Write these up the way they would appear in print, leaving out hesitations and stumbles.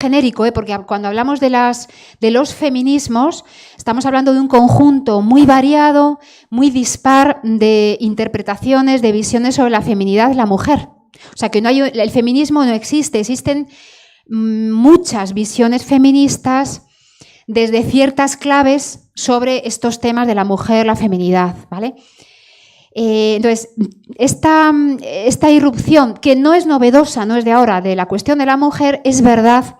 genérico, porque cuando hablamos de los feminismos, estamos hablando de un conjunto muy variado, muy dispar de interpretaciones, de visiones sobre la feminidad de la mujer. O sea, que el feminismo no existe, existen muchas visiones feministas desde ciertas claves sobre estos temas de la mujer, la feminidad, ¿vale? Entonces, esta irrupción, que no es novedosa, no es de ahora, de la cuestión de la mujer, es verdad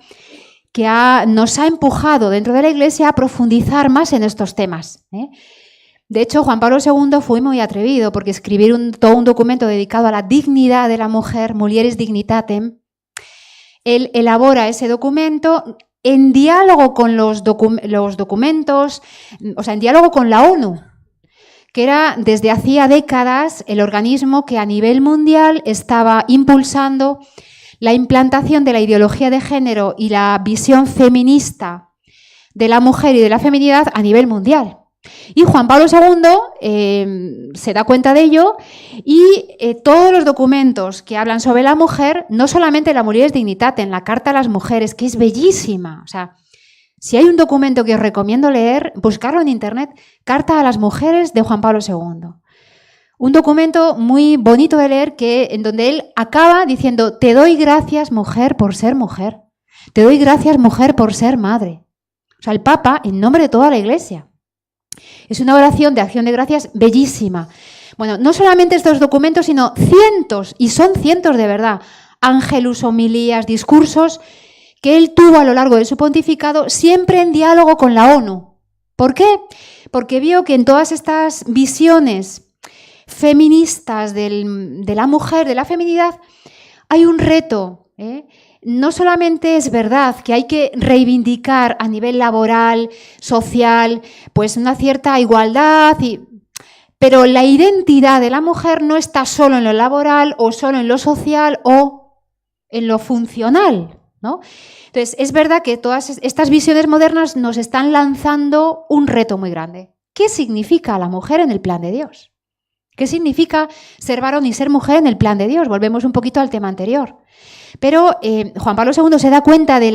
que nos ha empujado dentro de la Iglesia a profundizar más en estos temas. De hecho, Juan Pablo II fue muy atrevido, porque escribir todo un documento dedicado a la dignidad de la mujer, Mulieris Dignitatem, él elabora ese documento en diálogo con los documentos, o sea, en diálogo con la ONU, que era desde hacía décadas el organismo que a nivel mundial estaba impulsando la implantación de la ideología de género y la visión feminista de la mujer y de la feminidad a nivel mundial. Y Juan Pablo II se da cuenta de ello y todos los documentos que hablan sobre la mujer, no solamente la Mulieris Dignitatem, la Carta a las Mujeres, que es bellísima, o sea, si hay un documento que os recomiendo leer, buscarlo en internet, Carta a las Mujeres de Juan Pablo II. Un documento muy bonito de leer en donde él acaba diciendo: te doy gracias, mujer, por ser mujer. Te doy gracias, mujer, por ser madre. O sea, el Papa, en nombre de toda la Iglesia. Es una oración de acción de gracias bellísima. Bueno, no solamente estos documentos, sino cientos, y son cientos de verdad, ángelus, homilías, discursos que él tuvo a lo largo de su pontificado, siempre en diálogo con la ONU. ¿Por qué? Porque vio que en todas estas visiones feministas de la mujer, de la feminidad, hay un reto. No solamente es verdad que hay que reivindicar a nivel laboral, social, pues una cierta igualdad, pero la identidad de la mujer no está solo en lo laboral o solo en lo social o en lo funcional, ¿no? Entonces, es verdad que todas estas visiones modernas nos están lanzando un reto muy grande. ¿Qué significa la mujer en el plan de Dios? ¿Qué significa ser varón y ser mujer en el plan de Dios? Volvemos un poquito al tema anterior. Pero Juan Pablo II se da cuenta del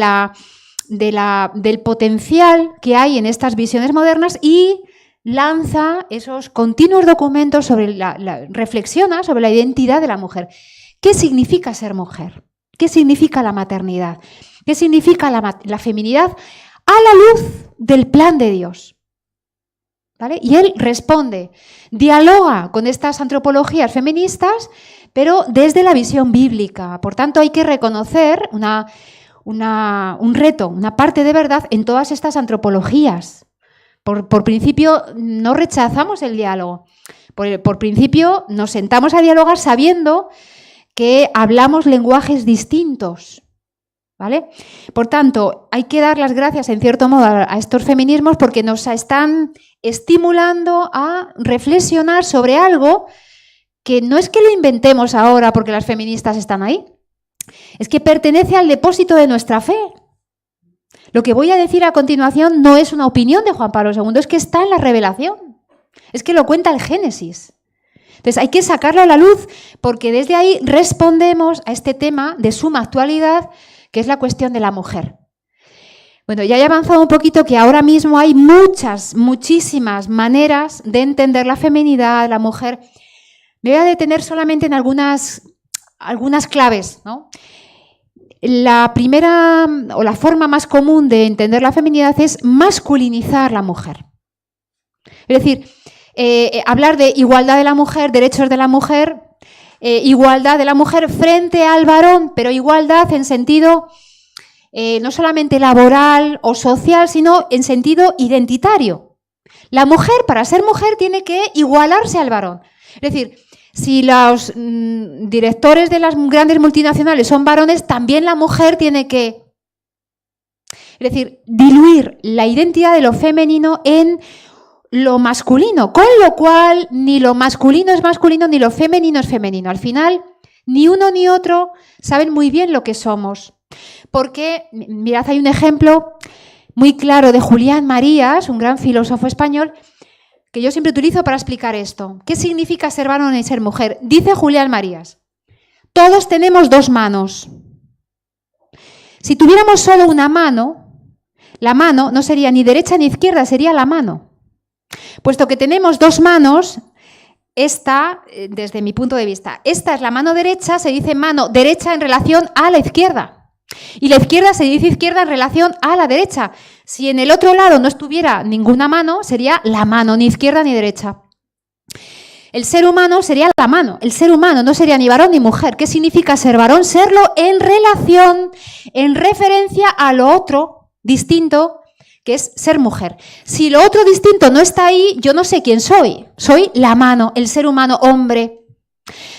potencial que hay en estas visiones modernas y lanza esos continuos documentos reflexiona sobre la identidad de la mujer. ¿Qué significa ser mujer? ¿Qué significa la maternidad? ¿Qué significa la feminidad a la luz del plan de Dios? ¿Vale? Y él responde, dialoga con estas antropologías feministas, pero desde la visión bíblica. Por tanto, hay que reconocer un reto, una parte de verdad en todas estas antropologías. Por principio, no rechazamos el diálogo. Por principio, nos sentamos a dialogar sabiendo que hablamos lenguajes distintos. ¿Vale? Por tanto, hay que dar las gracias, en cierto modo, a estos feminismos porque nos están estimulando a reflexionar sobre algo que no es que lo inventemos ahora porque las feministas están ahí, es que pertenece al depósito de nuestra fe. Lo que voy a decir a continuación no es una opinión de Juan Pablo II, es que está en la revelación, es que lo cuenta el Génesis. Entonces hay que sacarlo a la luz porque desde ahí respondemos a este tema de suma actualidad, que es la cuestión de la mujer. Bueno, ya he avanzado un poquito que ahora mismo hay muchísimas maneras de entender la feminidad, la mujer. Me voy a detener solamente en algunas claves, ¿no? La primera o la forma más común de entender la feminidad es masculinizar la mujer. Es decir, hablar de igualdad de la mujer, derechos de la mujer, igualdad de la mujer frente al varón, pero igualdad en sentido no solamente laboral o social, sino en sentido identitario. La mujer, para ser mujer, tiene que igualarse al varón. Es decir, si los directores de las grandes multinacionales son varones, también la mujer tiene que, es decir, diluir la identidad de lo femenino en lo masculino, con lo cual ni lo masculino es masculino ni lo femenino es femenino. Al final, ni uno ni otro saben muy bien lo que somos. Porque, mirad, hay un ejemplo muy claro de Julián Marías, un gran filósofo español, que yo siempre utilizo para explicar esto. ¿Qué significa ser varón y ser mujer? Dice Julián Marías, todos tenemos dos manos. Si tuviéramos solo una mano, la mano no sería ni derecha ni izquierda, sería la mano. Puesto que tenemos dos manos, esta, desde mi punto de vista, esta es la mano derecha, se dice mano derecha en relación a la izquierda. Y la izquierda se dice izquierda en relación a la derecha. Si en el otro lado no estuviera ninguna mano, sería la mano, ni izquierda ni derecha. El ser humano sería la mano, el ser humano no sería ni varón ni mujer. ¿Qué significa ser varón? Serlo en relación, en referencia a lo otro distinto, que es ser mujer. Si lo otro distinto no está ahí, yo no sé quién soy. Soy la mano, el ser humano, hombre.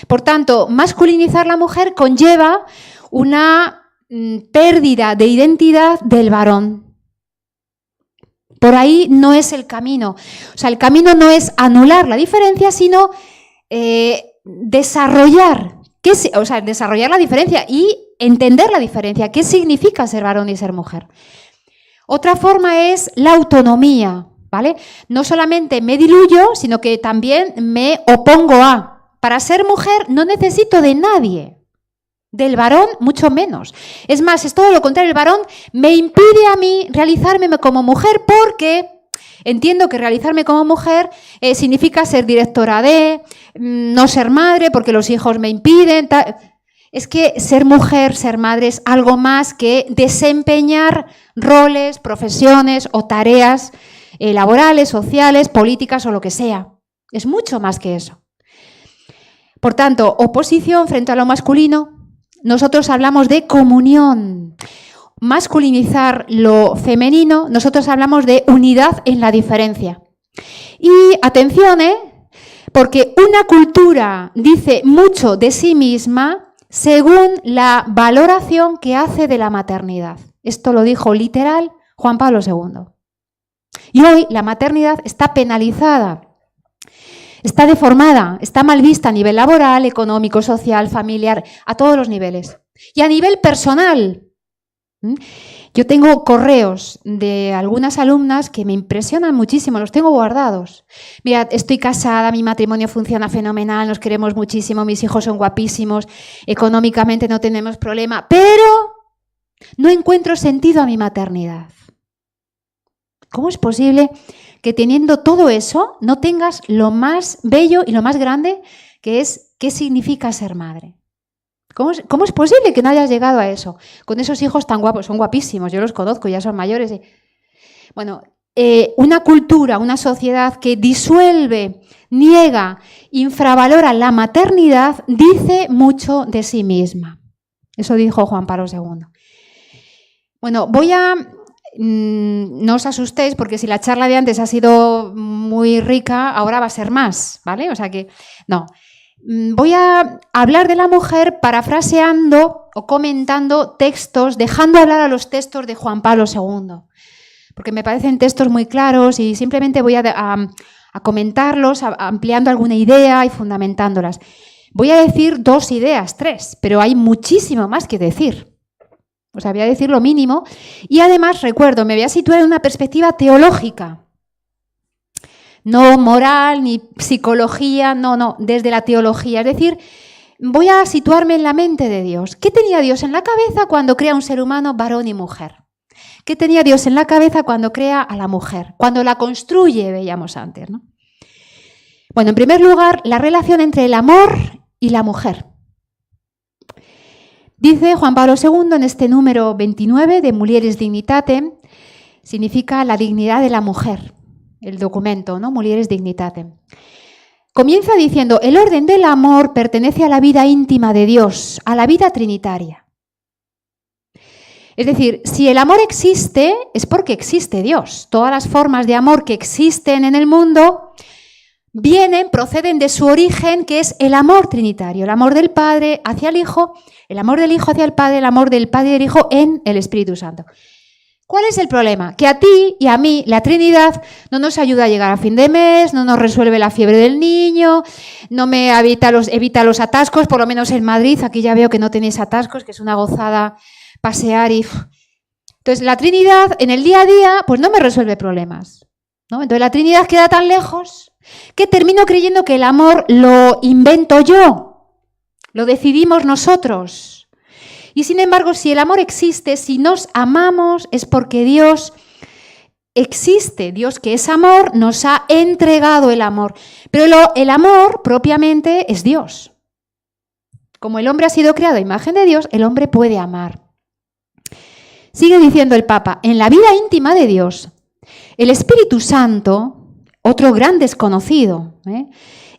Por tanto, masculinizar la mujer conlleva una pérdida de identidad del varón. Por ahí no es el camino. O sea, el camino no es anular la diferencia, sino desarrollar la diferencia y entender la diferencia. ¿Qué significa ser varón y ser mujer? Otra forma es la autonomía, ¿vale? No solamente me diluyo, sino que también me opongo a. Para ser mujer no necesito de nadie. Del varón, mucho menos. Es más, es todo lo contrario. El varón me impide a mí realizarme como mujer porque entiendo que realizarme como mujer significa ser directora de, no ser madre porque los hijos me impiden. Es que ser mujer, ser madre es algo más que desempeñar roles, profesiones o tareas laborales, sociales, políticas o lo que sea. Es mucho más que eso. Por tanto, oposición frente a lo masculino. Nosotros hablamos de comunión, masculinizar lo femenino, nosotros hablamos de unidad en la diferencia. Y atención, porque una cultura dice mucho de sí misma según la valoración que hace de la maternidad. Esto lo dijo literal Juan Pablo II. Y hoy la maternidad está penalizada. Está deformada, está mal vista a nivel laboral, económico, social, familiar, a todos los niveles. Y a nivel personal. Yo tengo correos de algunas alumnas que me impresionan muchísimo, los tengo guardados. Mira, estoy casada, mi matrimonio funciona fenomenal, nos queremos muchísimo, mis hijos son guapísimos, económicamente no tenemos problema, pero no encuentro sentido a mi maternidad. ¿Cómo es posible que teniendo todo eso no tengas lo más bello y lo más grande que es qué significa ser madre? ¿Cómo es posible que no hayas llegado a eso? Con esos hijos tan guapos, son guapísimos, yo los conozco, ya son mayores. Bueno, una cultura, una sociedad que disuelve, niega, infravalora la maternidad, dice mucho de sí misma. Eso dijo Juan Pablo II. Bueno, no os asustéis porque si la charla de antes ha sido muy rica, ahora va a ser más, ¿vale? O sea que, no. Voy a hablar de la mujer parafraseando o comentando textos, dejando hablar a los textos de Juan Pablo II, porque me parecen textos muy claros y simplemente voy a comentarlos, ampliando alguna idea y fundamentándolas. Voy a decir 2 ideas, 3, pero hay muchísimo más que decir. O sea, voy a decir lo mínimo y además, recuerdo, me voy a situar en una perspectiva teológica. No moral, ni psicología, no, desde la teología. Es decir, voy a situarme en la mente de Dios. ¿Qué tenía Dios en la cabeza cuando crea un ser humano, varón y mujer? ¿Qué tenía Dios en la cabeza cuando crea a la mujer? Cuando la construye, veíamos antes, ¿no? Bueno, en primer lugar, la relación entre el amor y la mujer. Dice Juan Pablo II en este número 29 de Mulieris Dignitatem, significa la dignidad de la mujer, el documento, ¿no? Mulieris Dignitatem. Comienza diciendo, el orden del amor pertenece a la vida íntima de Dios, a la vida trinitaria. Es decir, si el amor existe, es porque existe Dios. Todas las formas de amor que existen en el mundo proceden de su origen, que es el amor trinitario, el amor del Padre hacia el Hijo, el amor del Hijo hacia el Padre, el amor del Padre y del Hijo en el Espíritu Santo. ¿Cuál es el problema? Que a ti y a mí la Trinidad no nos ayuda a llegar a fin de mes, no nos resuelve la fiebre del niño, no me evita los atascos, por lo menos en Madrid, aquí ya veo que no tenéis atascos, que es una gozada pasear y... Entonces la Trinidad en el día a día pues no me resuelve problemas, ¿no? Entonces la Trinidad queda tan lejos que termino creyendo que el amor lo invento yo, lo decidimos nosotros. Y sin embargo, si el amor existe, si nos amamos, es porque Dios existe. Dios, que es amor, nos ha entregado el amor. Pero el amor propiamente es Dios. Como el hombre ha sido creado a imagen de Dios, el hombre puede amar. Sigue diciendo el Papa, en la vida íntima de Dios, el Espíritu Santo, otro gran desconocido,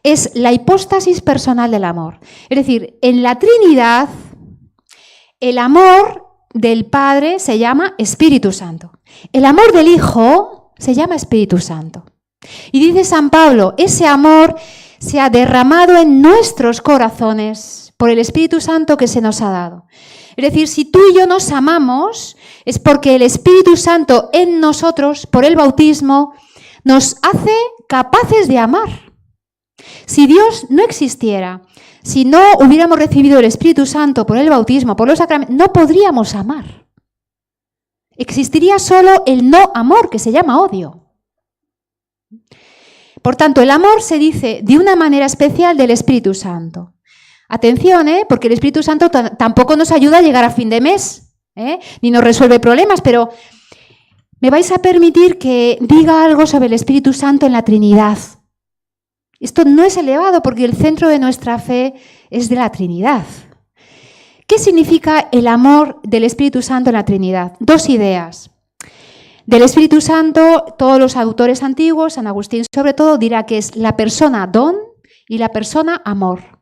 es la hipóstasis personal del amor. Es decir, en la Trinidad, el amor del Padre se llama Espíritu Santo. El amor del Hijo se llama Espíritu Santo. Y dice San Pablo, ese amor se ha derramado en nuestros corazones por el Espíritu Santo que se nos ha dado. Es decir, si tú y yo nos amamos, es porque el Espíritu Santo en nosotros, por el bautismo, nos hace capaces de amar. Si Dios no existiera, si no hubiéramos recibido el Espíritu Santo por el bautismo, por los sacramentos, no podríamos amar. Existiría solo el no amor, que se llama odio. Por tanto, el amor se dice de una manera especial del Espíritu Santo. Atención, porque el Espíritu Santo tampoco nos ayuda a llegar a fin de mes, ni nos resuelve problemas, pero me vais a permitir que diga algo sobre el Espíritu Santo en la Trinidad. Esto no es elevado porque el centro de nuestra fe es de la Trinidad. ¿Qué significa el amor del Espíritu Santo en la Trinidad? Dos ideas. Del Espíritu Santo, todos los autores antiguos, San Agustín sobre todo, dirá que es la persona don y la persona amor.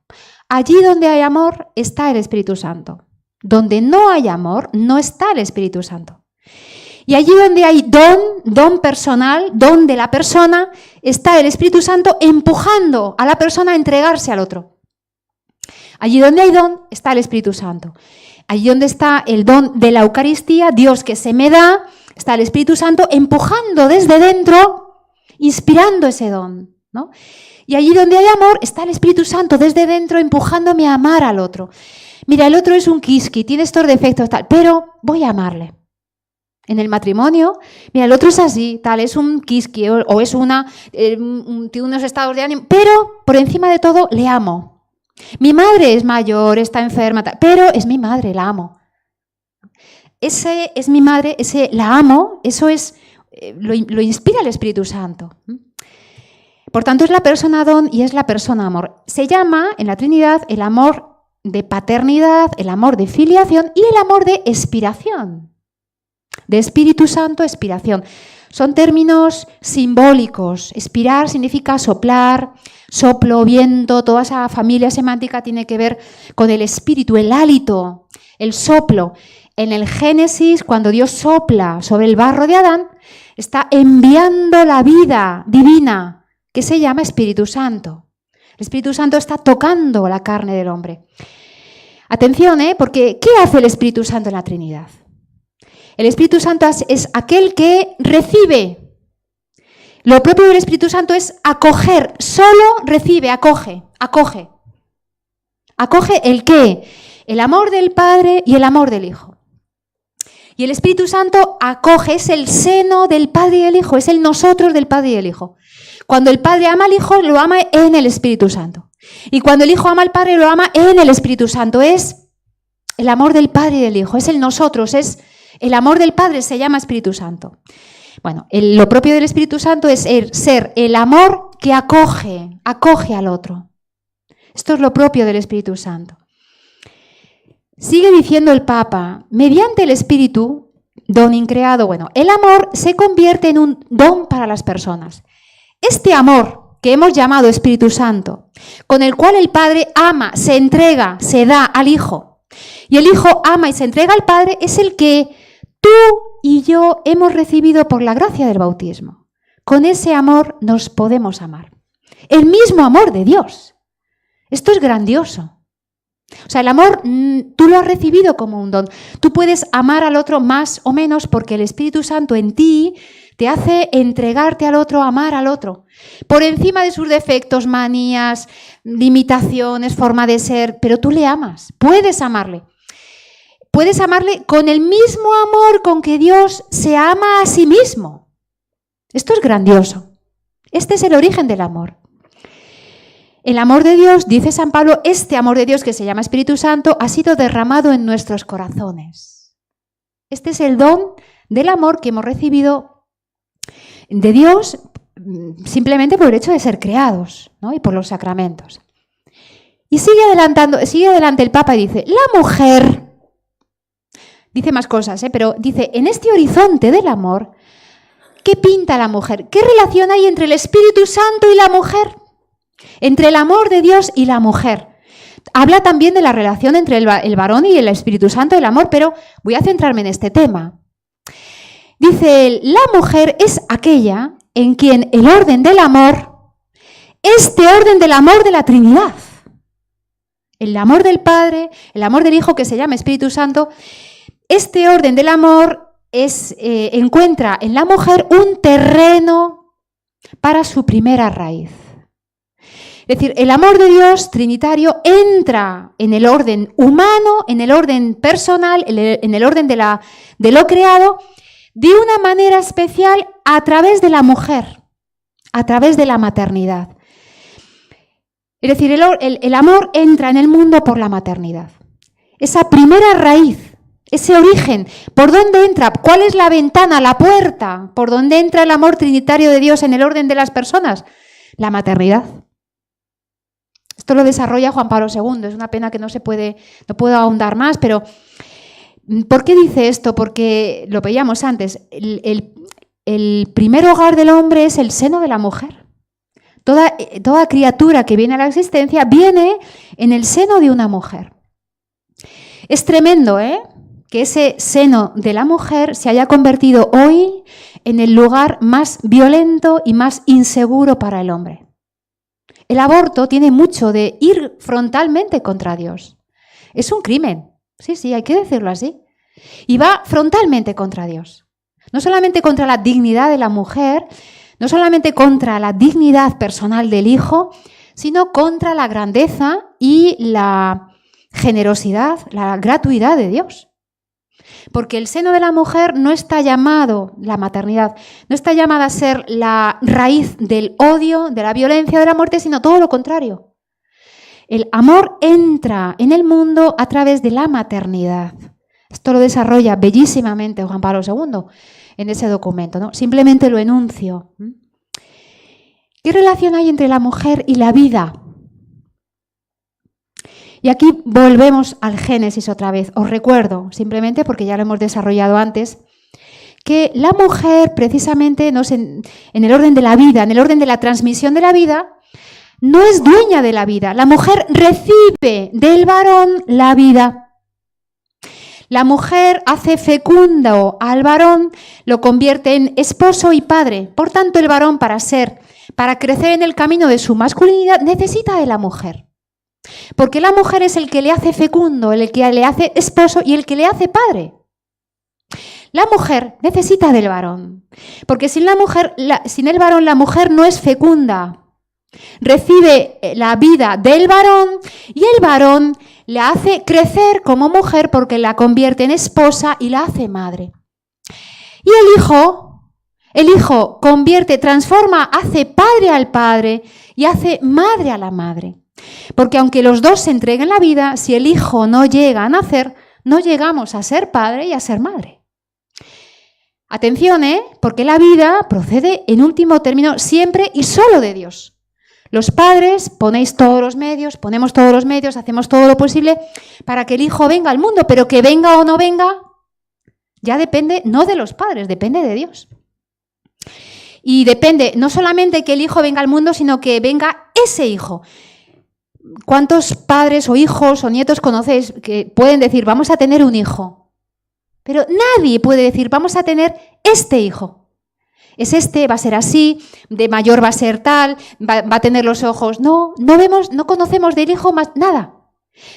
Allí donde hay amor está el Espíritu Santo. Donde no hay amor, no está el Espíritu Santo. Y allí donde hay don personal, don de la persona, está el Espíritu Santo empujando a la persona a entregarse al otro. Allí donde hay don, está el Espíritu Santo. Allí donde está el don de la Eucaristía, Dios que se me da, está el Espíritu Santo empujando desde dentro, inspirando ese don, ¿no? Y allí donde hay amor, está el Espíritu Santo desde dentro empujándome a amar al otro. Mira, el otro es un quisqui, tiene estos defectos, tal, pero voy a amarle. En el matrimonio, mira, el otro es así, tal, es un quisqui o es tiene unos estados de ánimo, pero por encima de todo le amo. Mi madre es mayor, está enferma, tal, pero es mi madre, la amo. Ese es mi madre, ese la amo, eso es lo inspira el Espíritu Santo. Por tanto, es la persona don y es la persona amor. Se llama en la Trinidad el amor de paternidad, el amor de filiación y el amor de expiración. De Espíritu Santo, expiración. Son términos simbólicos. Expirar significa soplar, soplo, viento, toda esa familia semántica tiene que ver con el espíritu, el hálito, el soplo. En el Génesis, cuando Dios sopla sobre el barro de Adán, está enviando la vida divina, que se llama Espíritu Santo. El Espíritu Santo está tocando la carne del hombre. Atención, porque ¿qué hace el Espíritu Santo en la Trinidad? El Espíritu Santo es aquel que recibe. Lo propio del Espíritu Santo es acoger, solo recibe, acoge. ¿Acoge el qué? El amor del Padre y el amor del Hijo. Y el Espíritu Santo acoge, es el seno del Padre y del Hijo, es el nosotros del Padre y del Hijo. Cuando el Padre ama al Hijo, lo ama en el Espíritu Santo. Y cuando el Hijo ama al Padre, lo ama en el Espíritu Santo. Es el amor del Padre y del Hijo, es el nosotros, es el amor del Padre, se llama Espíritu Santo. Bueno, lo propio del Espíritu Santo es ser el amor que acoge al otro. Esto es lo propio del Espíritu Santo. Sigue diciendo el Papa, mediante el Espíritu, don increado, el amor se convierte en un don para las personas. Este amor que hemos llamado Espíritu Santo, con el cual el Padre ama, se entrega, se da al Hijo, y el Hijo ama y se entrega al Padre, es el que tú y yo hemos recibido por la gracia del bautismo. Con ese amor nos podemos amar. El mismo amor de Dios. Esto es grandioso. O sea, el amor tú lo has recibido como un don. Tú puedes amar al otro más o menos porque el Espíritu Santo en ti te hace entregarte al otro, amar al otro. Por encima de sus defectos, manías, limitaciones, forma de ser, pero tú le amas. Puedes amarle. Puedes amarle con el mismo amor con que Dios se ama a sí mismo. Esto es grandioso. Este es el origen del amor. El amor de Dios, dice San Pablo, este amor de Dios que se llama Espíritu Santo ha sido derramado en nuestros corazones. Este es el don del amor que hemos recibido de Dios simplemente por el hecho de ser creados, ¿no? Y por los sacramentos. Y sigue adelante el Papa y dice, la mujer, dice más cosas, pero dice, en este horizonte del amor, ¿qué pinta la mujer? ¿Qué relación hay entre el Espíritu Santo y la mujer? Entre el amor de Dios y la mujer. Habla también de la relación entre el varón y el Espíritu Santo, el amor, pero voy a centrarme en este tema. Dice él, la mujer es aquella en quien el orden del amor, este orden del amor de la Trinidad, el amor del Padre, el amor del Hijo que se llama Espíritu Santo, este orden del amor encuentra en la mujer un terreno para su primera raíz. Es decir, el amor de Dios trinitario entra en el orden humano, en el orden personal, en el orden de lo creado, de una manera especial a través de la mujer, a través de la maternidad. Es decir, el amor entra en el mundo por la maternidad. Esa primera raíz, ese origen, ¿por dónde entra? ¿Cuál es la ventana, la puerta? ¿Por dónde entra el amor trinitario de Dios en el orden de las personas? La maternidad. Esto lo desarrolla Juan Pablo II. Es una pena que no puedo ahondar más, pero ¿por qué dice esto? Porque lo veíamos antes. El primer hogar del hombre es el seno de la mujer. Toda criatura que viene a la existencia viene en el seno de una mujer. Es tremendo, que ese seno de la mujer se haya convertido hoy en el lugar más violento y más inseguro para el hombre. El aborto tiene mucho de ir frontalmente contra Dios. Es un crimen. Sí, hay que decirlo así. Y va frontalmente contra Dios. No solamente contra la dignidad de la mujer, no solamente contra la dignidad personal del hijo, sino contra la grandeza y la generosidad, la gratuidad de Dios. Porque el seno de la mujer no está llamado, la maternidad, no está llamada a ser la raíz del odio, de la violencia, de la muerte, sino todo lo contrario. El amor entra en el mundo a través de la maternidad. Esto lo desarrolla bellísimamente Juan Pablo II en ese documento, ¿no? Simplemente lo enuncio. ¿Qué relación hay entre la mujer y la vida? Y aquí volvemos al Génesis otra vez. Os recuerdo, simplemente porque ya lo hemos desarrollado antes, que la mujer precisamente en el orden de la vida, en el orden de la transmisión de la vida, no es dueña de la vida. La mujer recibe del varón la vida. La mujer hace fecundo al varón, lo convierte en esposo y padre. Por tanto, el varón para crecer en el camino de su masculinidad necesita de la mujer. Porque la mujer es el que le hace fecundo, el que le hace esposo y el que le hace padre. La mujer necesita del varón, porque sin el varón la mujer no es fecunda. Recibe la vida del varón y el varón la hace crecer como mujer porque la convierte en esposa y la hace madre. Y el hijo transforma, hace padre al padre y hace madre a la madre. Porque aunque los dos se entreguen la vida, si el hijo no llega a nacer, no llegamos a ser padre y a ser madre. Atención, porque la vida procede en último término siempre y solo de Dios. Los padres ponemos todos los medios, hacemos todo lo posible para que el hijo venga al mundo, pero que venga o no venga, ya depende no de los padres, depende de Dios. Y depende no solamente que el hijo venga al mundo, sino que venga ese hijo. ¿Cuántos padres o hijos o nietos conocéis que pueden decir, vamos a tener un hijo? Pero nadie puede decir, vamos a tener este hijo. Es este, va a ser así, de mayor va a ser tal, va a tener los ojos. No conocemos del hijo más nada.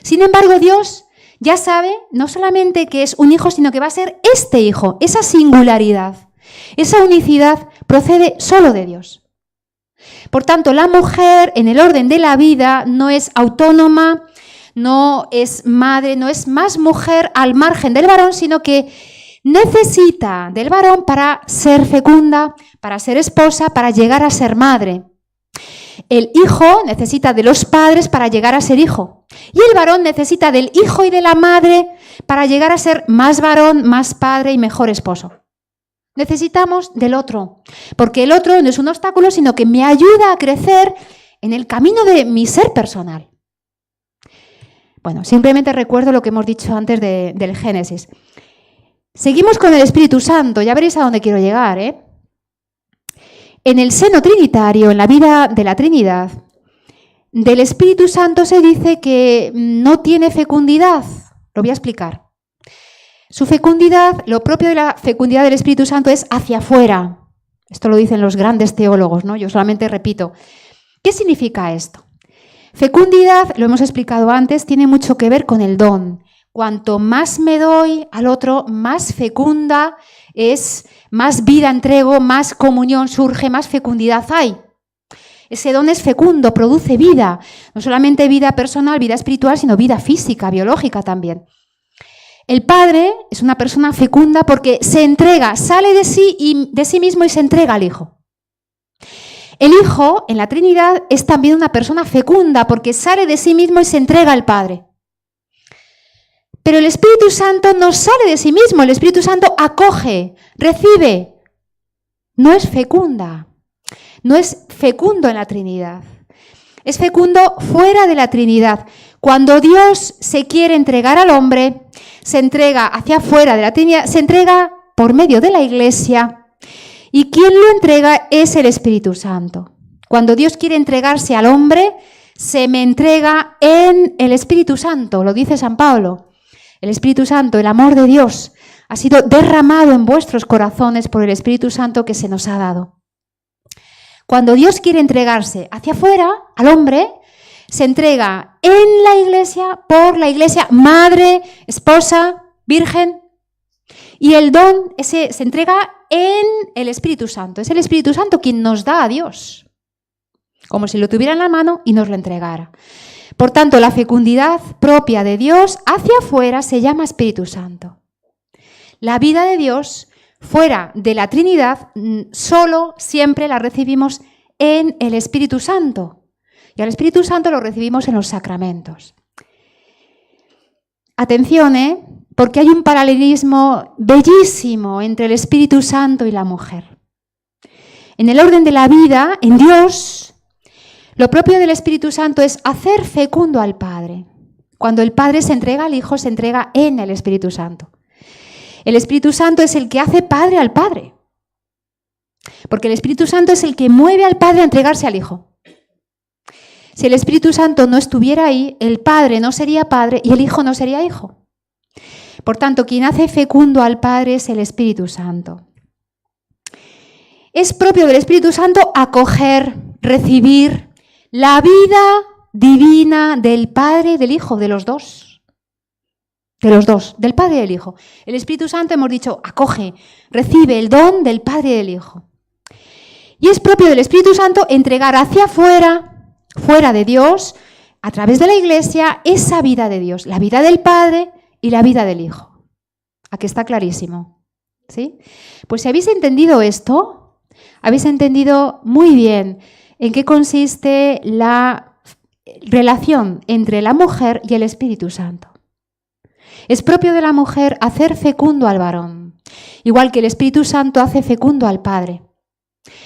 Sin embargo, Dios ya sabe no solamente que es un hijo, sino que va a ser este hijo. Esa singularidad, esa unicidad procede solo de Dios. Por tanto, la mujer en el orden de la vida no es autónoma, no es madre, no es más mujer al margen del varón, sino que necesita del varón para ser fecunda, para ser esposa, para llegar a ser madre. El hijo necesita de los padres para llegar a ser hijo. Y el varón necesita del hijo y de la madre para llegar a ser más varón, más padre y mejor esposo. Necesitamos del otro, porque el otro no es un obstáculo, sino que me ayuda a crecer en el camino de mi ser personal. Bueno, simplemente recuerdo lo que hemos dicho antes del Génesis. Seguimos con el Espíritu Santo, ya veréis a dónde quiero llegar, ¿eh? En el seno trinitario, en la vida de la Trinidad, del Espíritu Santo se dice que no tiene fecundidad. Lo voy a explicar. Su fecundidad, lo propio de la fecundidad del Espíritu Santo es hacia afuera. Esto lo dicen los grandes teólogos, ¿no? Yo solamente repito. ¿Qué significa esto? Fecundidad, lo hemos explicado antes, tiene mucho que ver con el don. Cuanto más me doy al otro, más fecunda es, más vida entrego, más comunión surge, más fecundidad hay. Ese don es fecundo, produce vida. No solamente vida personal, vida espiritual, sino vida física, biológica también. El Padre es una persona fecunda porque se entrega, sale de sí mismo y se entrega al Hijo. El Hijo, en la Trinidad, es también una persona fecunda porque sale de sí mismo y se entrega al Padre. Pero el Espíritu Santo no sale de sí mismo, el Espíritu Santo acoge, recibe. No es fecunda, no es fecundo en la Trinidad. Es fecundo fuera de la Trinidad. Cuando Dios se quiere entregar al hombre, se entrega hacia afuera de la Trinidad, se entrega por medio de la Iglesia. Y quien lo entrega es el Espíritu Santo. Cuando Dios quiere entregarse al hombre, se me entrega en el Espíritu Santo, lo dice San Pablo. El Espíritu Santo, el amor de Dios, ha sido derramado en vuestros corazones por el Espíritu Santo que se nos ha dado. Cuando Dios quiere entregarse hacia afuera al hombre, se entrega en la Iglesia, por la Iglesia, madre, esposa, virgen. Y el don ese se entrega en el Espíritu Santo. Es el Espíritu Santo quien nos da a Dios, como si lo tuviera en la mano y nos lo entregara. Por tanto, la fecundidad propia de Dios hacia afuera se llama Espíritu Santo. La vida de Dios fuera de la Trinidad solo siempre la recibimos en el Espíritu Santo. Y al Espíritu Santo lo recibimos en los sacramentos. Atención, porque hay un paralelismo bellísimo entre el Espíritu Santo y la mujer. En el orden de la vida, en Dios, lo propio del Espíritu Santo es hacer fecundo al Padre. Cuando el Padre se entrega al Hijo, se entrega en el Espíritu Santo. El Espíritu Santo es el que hace Padre al Padre. Porque el Espíritu Santo es el que mueve al Padre a entregarse al Hijo. Si el Espíritu Santo no estuviera ahí, el Padre no sería Padre y el Hijo no sería Hijo. Por tanto, quien hace fecundo al Padre es el Espíritu Santo. Es propio del Espíritu Santo acoger, recibir la vida divina del Padre y del Hijo, de los dos. De los dos, del Padre y del Hijo. El Espíritu Santo, hemos dicho, acoge, recibe el don del Padre y del Hijo. Y es propio del Espíritu Santo entregar hacia afuera, fuera de Dios, a través de la Iglesia, esa vida de Dios, la vida del Padre y la vida del Hijo. Aquí está clarísimo, ¿sí? Pues si habéis entendido esto, habéis entendido muy bien en qué consiste la relación entre la mujer y el Espíritu Santo. Es propio de la mujer hacer fecundo al varón, igual que el Espíritu Santo hace fecundo al Padre.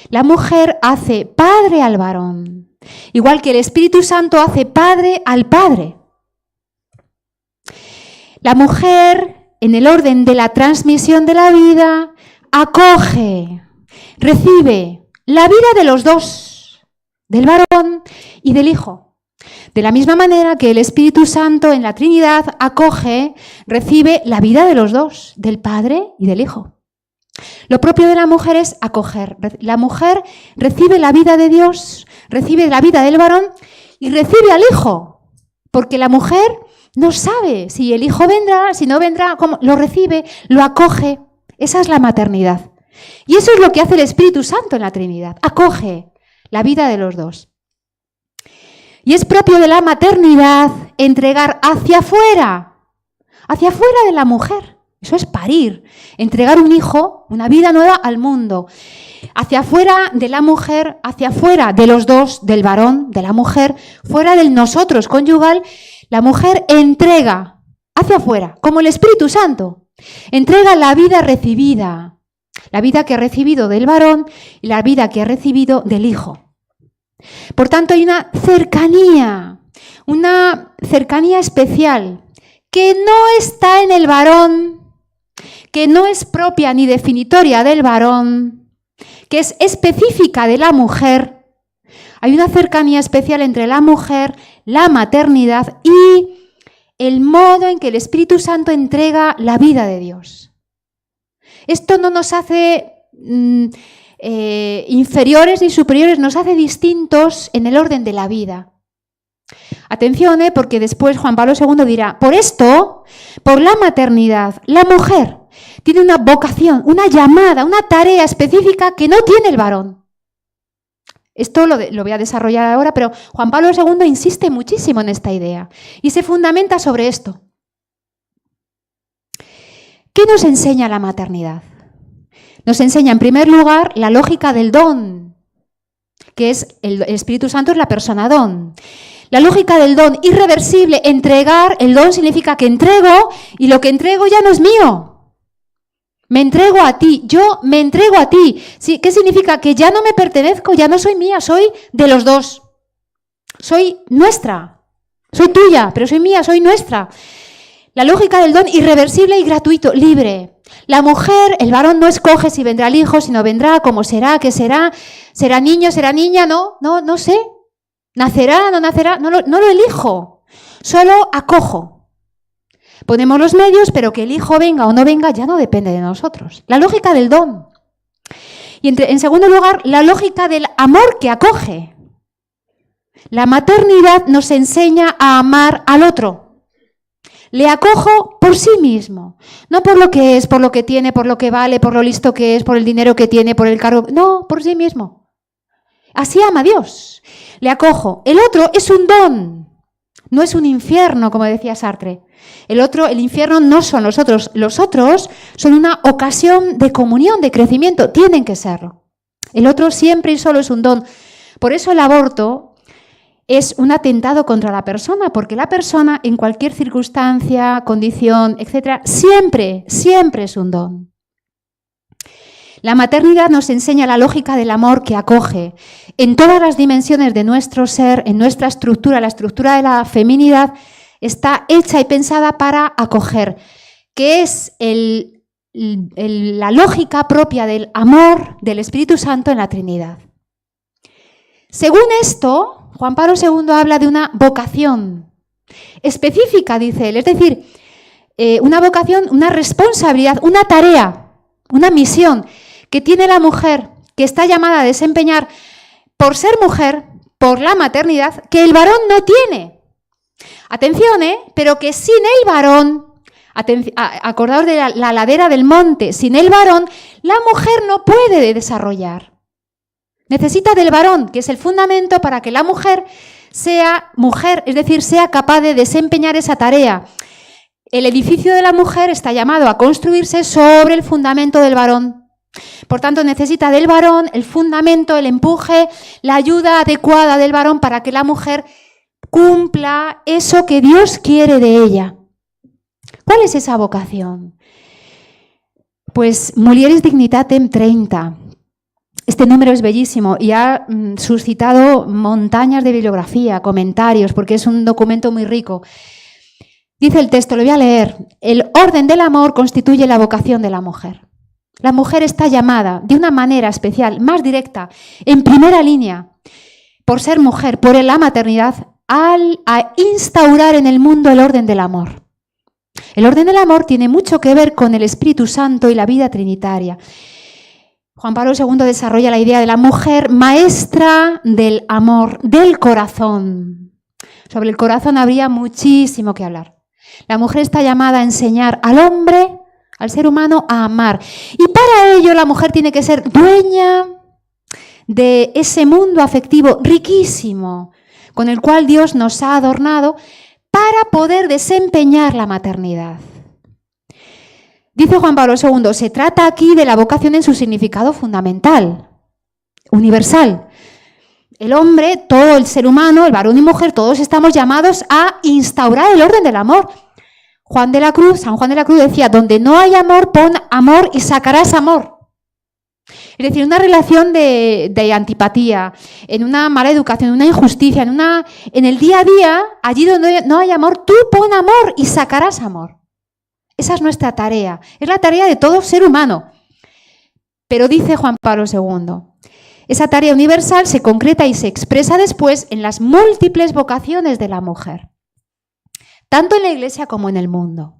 La mujer hace padre al varón, igual que el Espíritu Santo hace padre al Padre. La mujer, en el orden de la transmisión de la vida, acoge, recibe la vida de los dos, del varón y del Hijo. De la misma manera que el Espíritu Santo en la Trinidad acoge, recibe la vida de los dos, del Padre y del Hijo. Lo propio de la mujer es acoger. La mujer recibe la vida de Dios, recibe la vida del varón y recibe al Hijo, porque la mujer no sabe si el Hijo vendrá, si no vendrá, cómo lo recibe, lo acoge. Esa es la maternidad. Y eso es lo que hace el Espíritu Santo en la Trinidad, acoge la vida de los dos. Y es propio de la maternidad entregar hacia afuera de la mujer. Eso es parir, entregar un hijo, una vida nueva al mundo. Hacia afuera de la mujer, hacia afuera de los dos, del varón, de la mujer, fuera del nosotros conyugal, la mujer entrega hacia afuera, como el Espíritu Santo. Entrega la vida recibida, la vida que ha recibido del varón y la vida que ha recibido del hijo. Por tanto, hay una cercanía especial que no está en el varón, que no es propia ni definitoria del varón, que es específica de la mujer. Hay una cercanía especial entre la mujer, la maternidad y el modo en que el Espíritu Santo entrega la vida de Dios. Esto no nos hace inferiores ni superiores, nos hace distintos en el orden de la vida. Atención, porque después Juan Pablo II dirá, por esto, por la maternidad, la mujer tiene una vocación, una llamada, una tarea específica que no tiene el varón. Esto lo voy a desarrollar ahora, pero Juan Pablo II insiste muchísimo en esta idea y se fundamenta sobre esto. ¿Qué nos enseña la maternidad? Nos enseña, en primer lugar, la lógica del don, que es el Espíritu Santo es la persona don. La lógica del don irreversible, entregar, el don significa que entrego y lo que entrego ya no es mío. Me entrego a ti, yo me entrego a ti. ¿Sí? ¿Qué significa? Que ya no me pertenezco, ya no soy mía, soy de los dos. Soy nuestra, soy tuya, pero soy mía, soy nuestra. La lógica del don irreversible y gratuito, libre. La mujer, el varón no escoge si vendrá el hijo, si no vendrá, cómo será, qué será, será niño, será niña, no sé. Nacerá, no nacerá, no lo elijo, solo acojo. Ponemos los medios, pero que el hijo venga o no venga ya no depende de nosotros. La lógica del don. Y en segundo lugar, la lógica del amor que acoge. La maternidad nos enseña a amar al otro. Le acojo por sí mismo, no por lo que es, por lo que tiene, por lo que vale, por lo listo que es, por el dinero que tiene, por el cargo. No, por sí mismo. Así ama a Dios. Le acojo. El otro es un don, no es un infierno, como decía Sartre. El infierno no son los otros son una ocasión de comunión, de crecimiento, tienen que serlo. El otro siempre y solo es un don. Por eso el aborto es un atentado contra la persona, porque la persona en cualquier circunstancia, condición, etcétera, siempre es un don. La maternidad nos enseña la lógica del amor que acoge en todas las dimensiones de nuestro ser, en nuestra estructura, la estructura de la feminidad está hecha y pensada para acoger, que es la lógica propia del amor del Espíritu Santo en la Trinidad. Según esto, Juan Pablo II habla de una vocación específica, dice él, es decir, una vocación, una responsabilidad, una tarea, una misión que tiene la mujer, que está llamada a desempeñar por ser mujer, por la maternidad, que el varón no tiene. Atención, pero que sin el varón, acordaos de la ladera del monte, sin el varón, la mujer no puede desarrollar. Necesita del varón, que es el fundamento para que la mujer sea mujer, es decir, sea capaz de desempeñar esa tarea. El edificio de la mujer está llamado a construirse sobre el fundamento del varón. Por tanto, necesita del varón el fundamento, el empuje, la ayuda adecuada del varón para que la mujer cumpla eso que Dios quiere de ella. ¿Cuál es esa vocación? Pues Mulieris Dignitatem 30. Este número es bellísimo y ha suscitado montañas de bibliografía, comentarios, porque es un documento muy rico. Dice el texto, lo voy a leer. El orden del amor constituye la vocación de la mujer. La mujer está llamada de una manera especial, más directa, en primera línea, por ser mujer, por la maternidad, a instaurar en el mundo el orden del amor. El orden del amor tiene mucho que ver con el Espíritu Santo y la vida trinitaria. Juan Pablo II desarrolla la idea de la mujer maestra del amor, del corazón. Sobre el corazón habría muchísimo que hablar. La mujer está llamada a enseñar al hombre, al ser humano, a amar. Y para ello la mujer tiene que ser dueña de ese mundo afectivo riquísimo con el cual Dios nos ha adornado para poder desempeñar la maternidad. Dice Juan Pablo II, se trata aquí de la vocación en su significado fundamental, universal. El hombre, todo el ser humano, el varón y mujer, todos estamos llamados a instaurar el orden del amor. San Juan de la Cruz decía, donde no hay amor, pon amor y sacarás amor. Es decir, una relación de antipatía, en una mala educación, en una injusticia, en el día a día, allí donde no hay amor, tú pon amor y sacarás amor. Esa es nuestra tarea, es la tarea de todo ser humano. Pero dice Juan Pablo II, esa tarea universal se concreta y se expresa después en las múltiples vocaciones de la mujer, tanto en la Iglesia como en el mundo.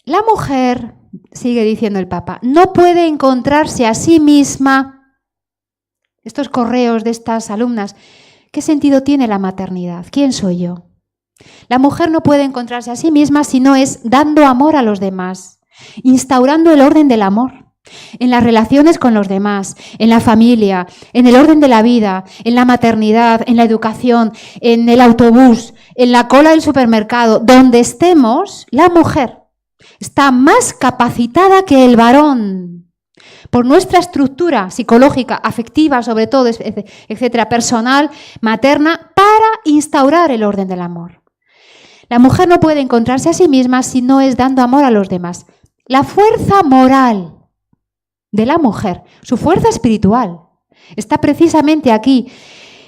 La mujer, sigue diciendo el Papa, no puede encontrarse a sí misma. Estos correos de estas alumnas, ¿qué sentido tiene la maternidad? ¿Quién soy yo? La mujer no puede encontrarse a sí misma si no es dando amor a los demás, instaurando el orden del amor en las relaciones con los demás, en la familia, en el orden de la vida, en la maternidad, en la educación, en el autobús, en la cola del supermercado. Donde estemos, la mujer está más capacitada que el varón por nuestra estructura psicológica, afectiva, sobre todo, etcétera, personal, materna, para instaurar el orden del amor. La mujer no puede encontrarse a sí misma si no es dando amor a los demás. La fuerza moral de la mujer, su fuerza espiritual, está precisamente aquí,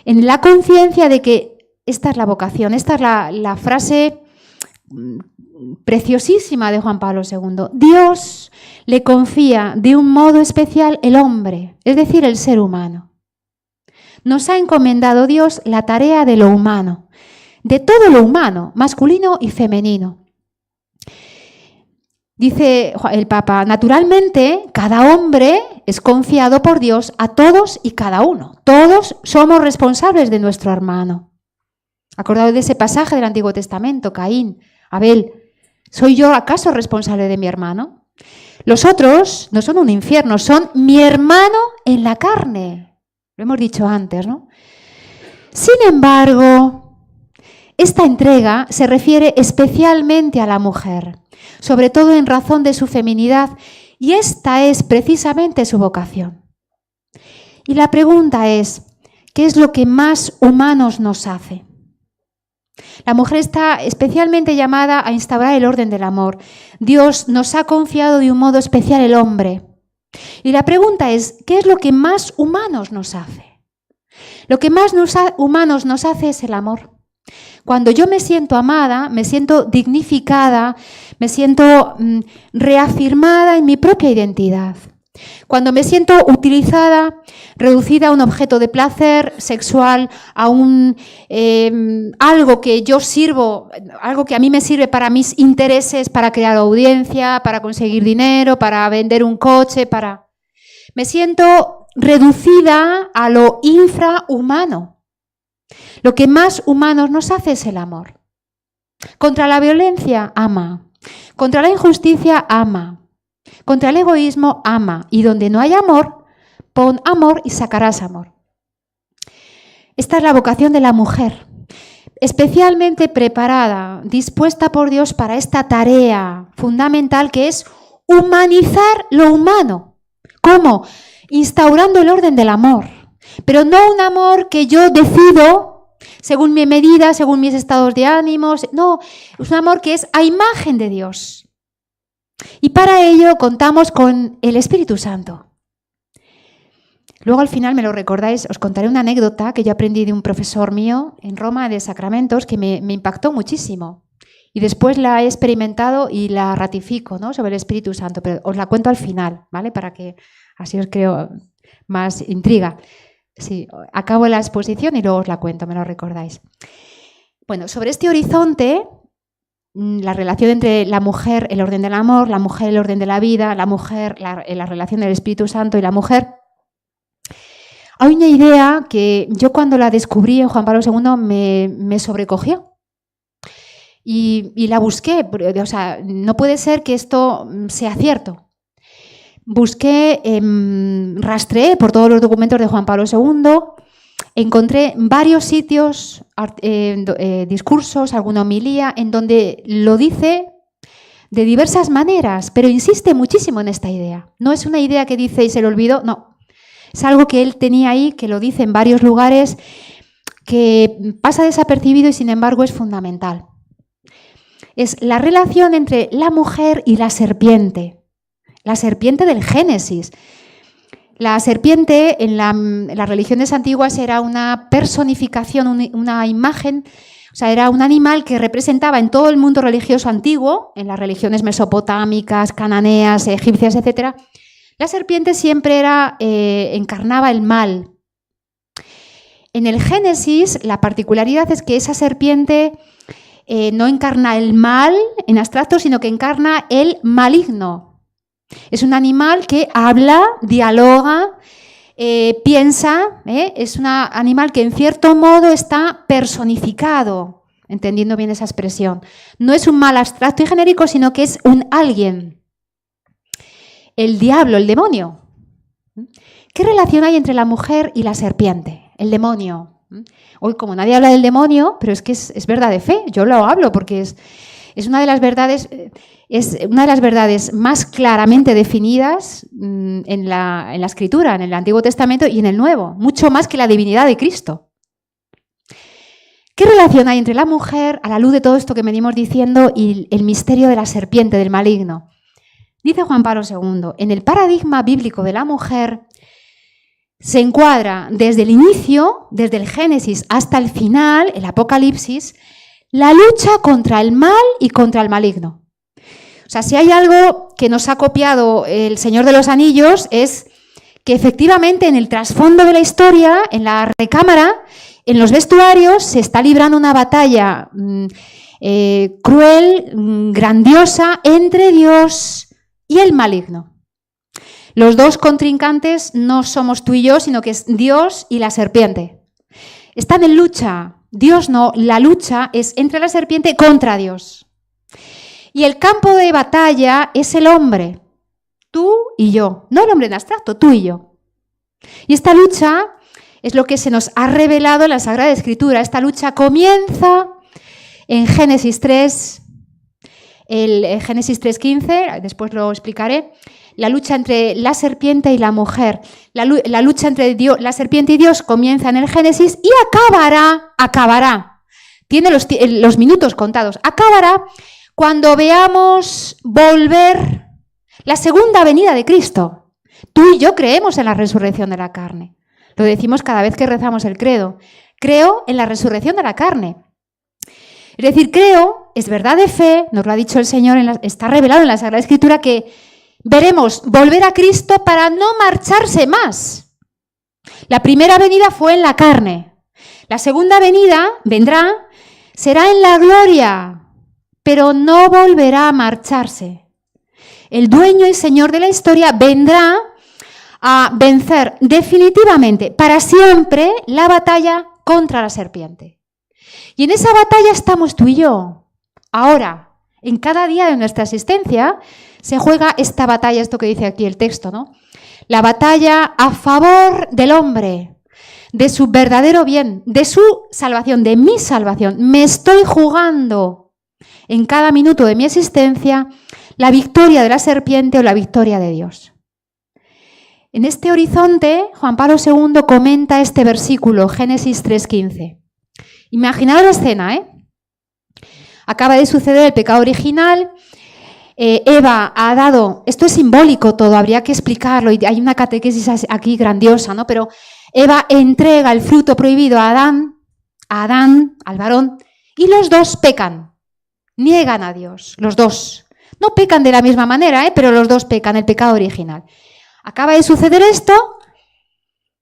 en la conciencia de que esta es la vocación, esta es la frase preciosísima de Juan Pablo II. Dios le confía de un modo especial el hombre, es decir, el ser humano. Nos ha encomendado Dios la tarea de lo humano, de todo lo humano, masculino y femenino. Dice el Papa, naturalmente, cada hombre es confiado por Dios a todos y cada uno. Todos somos responsables de nuestro hermano. Acordaos de ese pasaje del Antiguo Testamento, Caín, Abel. ¿Soy yo acaso responsable de mi hermano? Los otros no son un infierno, son mi hermano en la carne. Lo hemos dicho antes, ¿no? Sin embargo, esta entrega se refiere especialmente a la mujer, sobre todo en razón de su feminidad, y esta es precisamente su vocación. Y la pregunta es, ¿qué es lo que más humanos nos hace? La mujer está especialmente llamada a instaurar el orden del amor. Dios nos ha confiado de un modo especial el hombre. Y la pregunta es, ¿qué es lo que más humanos nos hace? Lo que más humanos nos hace es el amor. Cuando yo me siento amada, me siento dignificada, me siento reafirmada en mi propia identidad. Cuando me siento utilizada, reducida a un objeto de placer sexual, a algo que yo sirvo, algo que a mí me sirve para mis intereses, para crear audiencia, para conseguir dinero, para vender un coche, me siento reducida a lo infrahumano. Lo que más humanos nos hace es el amor. Contra la violencia, ama. Contra la injusticia, ama. Contra el egoísmo, ama. Y donde no hay amor, pon amor y sacarás amor. Esta es la vocación de la mujer, especialmente preparada, dispuesta por Dios para esta tarea fundamental que es humanizar lo humano. ¿Cómo? Instaurando el orden del amor. Pero no un amor que yo decido según mi medida, según mis estados de ánimos. No, es un amor que es a imagen de Dios. Y para ello contamos con el Espíritu Santo. Luego al final, me lo recordáis, os contaré una anécdota que yo aprendí de un profesor mío en Roma de Sacramentos que me impactó muchísimo. Y después la he experimentado y la ratifico, ¿no?, sobre el Espíritu Santo, pero os la cuento al final, ¿vale? Para que así os creo más intriga. Sí, acabo la exposición y luego os la cuento, me lo recordáis. Bueno, sobre este horizonte, la relación entre la mujer, el orden del amor, la mujer, el orden de la vida, la mujer, la relación del Espíritu Santo y la mujer, hay una idea que yo cuando la descubrí en Juan Pablo II me sobrecogió. Y la busqué, o sea, no puede ser que esto sea cierto. Busqué, rastreé por todos los documentos de Juan Pablo II, encontré varios sitios, discursos, alguna homilía, en donde lo dice de diversas maneras, pero insiste muchísimo en esta idea. No es una idea que dice y se le olvidó, no. Es algo que él tenía ahí, que lo dice en varios lugares, que pasa desapercibido y sin embargo es fundamental. Es la relación entre la mujer y la serpiente del Génesis. La serpiente en las religiones antiguas era una personificación, una imagen, o sea, era un animal que representaba en todo el mundo religioso antiguo, en las religiones mesopotámicas, cananeas, egipcias, etc. La serpiente siempre encarnaba el mal. En el Génesis, la particularidad es que esa serpiente no encarna el mal en abstracto, sino que encarna el maligno. Es un animal que habla, dialoga, piensa, es un animal que en cierto modo está personificado, entendiendo bien esa expresión. No es un mal abstracto y genérico, sino que es un alguien. El diablo, el demonio. ¿Qué relación hay entre la mujer y la serpiente? El demonio. Hoy, como nadie habla del demonio, pero es que es verdad de fe, yo lo hablo porque es una de las verdades, más claramente definidas en la Escritura, en el Antiguo Testamento y en el Nuevo, mucho más que la divinidad de Cristo. ¿Qué relación hay entre la mujer, a la luz de todo esto que venimos diciendo, y el misterio de la serpiente, del maligno? Dice Juan Pablo II, en el paradigma bíblico de la mujer se encuadra desde el inicio, desde el Génesis hasta el final, el Apocalipsis, la lucha contra el mal y contra el maligno. O sea, si hay algo que nos ha copiado el Señor de los Anillos es que efectivamente en el trasfondo de la historia, en la recámara, en los vestuarios, se está librando una batalla cruel, grandiosa, entre Dios y el maligno. Los dos contrincantes no somos tú y yo, sino que es Dios y la serpiente. Están en lucha. Dios no, la lucha es entre la serpiente contra Dios. Y el campo de batalla es el hombre, tú y yo. No el hombre en abstracto, tú y yo. Y esta lucha es lo que se nos ha revelado en la Sagrada Escritura. Esta lucha comienza en Génesis 3, Génesis 3:15, después lo explicaré. La lucha entre la serpiente y la mujer. La lucha entre la serpiente y Dios comienza en el Génesis y acabará. Tiene los minutos contados. Acabará cuando veamos volver la segunda venida de Cristo. Tú y yo creemos en la resurrección de la carne. Lo decimos cada vez que rezamos el credo. Creo en la resurrección de la carne. Es decir, creo, es verdad de fe, nos lo ha dicho el Señor, está revelado en la Sagrada Escritura que veremos volver a Cristo para no marcharse más. La primera venida fue en la carne. La segunda venida será en la gloria, pero no volverá a marcharse. El dueño y Señor de la historia vendrá a vencer definitivamente, para siempre, la batalla contra la serpiente. Y en esa batalla estamos tú y yo. Ahora, en cada día de nuestra existencia, se juega esta batalla, esto que dice aquí el texto, ¿no? La batalla a favor del hombre, de su verdadero bien, de su salvación, de mi salvación. Me estoy jugando en cada minuto de mi existencia la victoria de la serpiente o la victoria de Dios. En este horizonte, Juan Pablo II comenta este versículo, Génesis 3:15. Imaginaos la escena, Acaba de suceder el pecado original. Eva ha dado, esto es simbólico todo, habría que explicarlo, y hay una catequesis aquí grandiosa, ¿no? Pero Eva entrega el fruto prohibido a Adán, al varón, y los dos pecan, niegan a Dios, los dos. No pecan de la misma manera, pero los dos pecan, el pecado original. Acaba de suceder esto,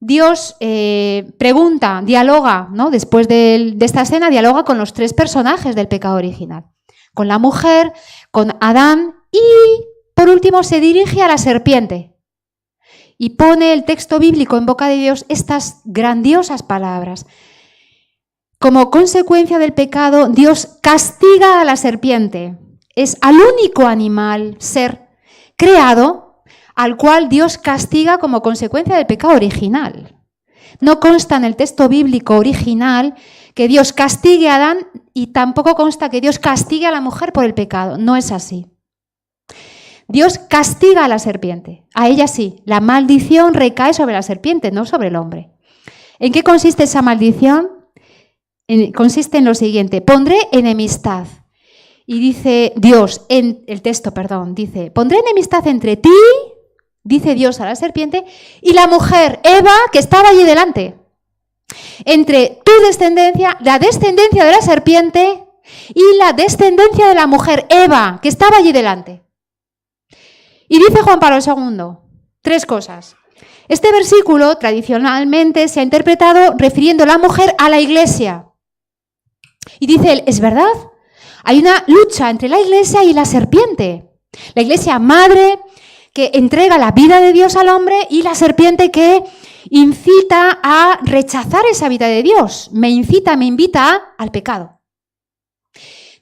Dios pregunta, dialoga, ¿no? Después de esta escena, dialoga con los tres personajes del pecado original. Con la mujer, con Adán y, por último, se dirige a la serpiente. Y pone el texto bíblico en boca de Dios estas grandiosas palabras. Como consecuencia del pecado, Dios castiga a la serpiente. Es al único animal, ser creado, al cual Dios castiga como consecuencia del pecado original. No consta en el texto bíblico original que Dios castigue a Adán y tampoco consta que Dios castigue a la mujer por el pecado. No es así. Dios castiga a la serpiente. A ella sí. La maldición recae sobre la serpiente, no sobre el hombre. ¿En qué consiste esa maldición? Consiste en lo siguiente. Pondré enemistad. Y dice Dios, dice, pondré enemistad entre ti, dice Dios a la serpiente, y la mujer, Eva, que estaba allí delante. Entre tu descendencia, la descendencia de la serpiente, y la descendencia de la mujer, Eva, que estaba allí delante. Y dice Juan Pablo II, 3 cosas. Este versículo tradicionalmente se ha interpretado refiriendo a la mujer a la iglesia. Y dice él, es verdad, hay una lucha entre la iglesia y la serpiente. La iglesia madre que entrega la vida de Dios al hombre y la serpiente que incita a rechazar esa vida de Dios. Me invita al pecado.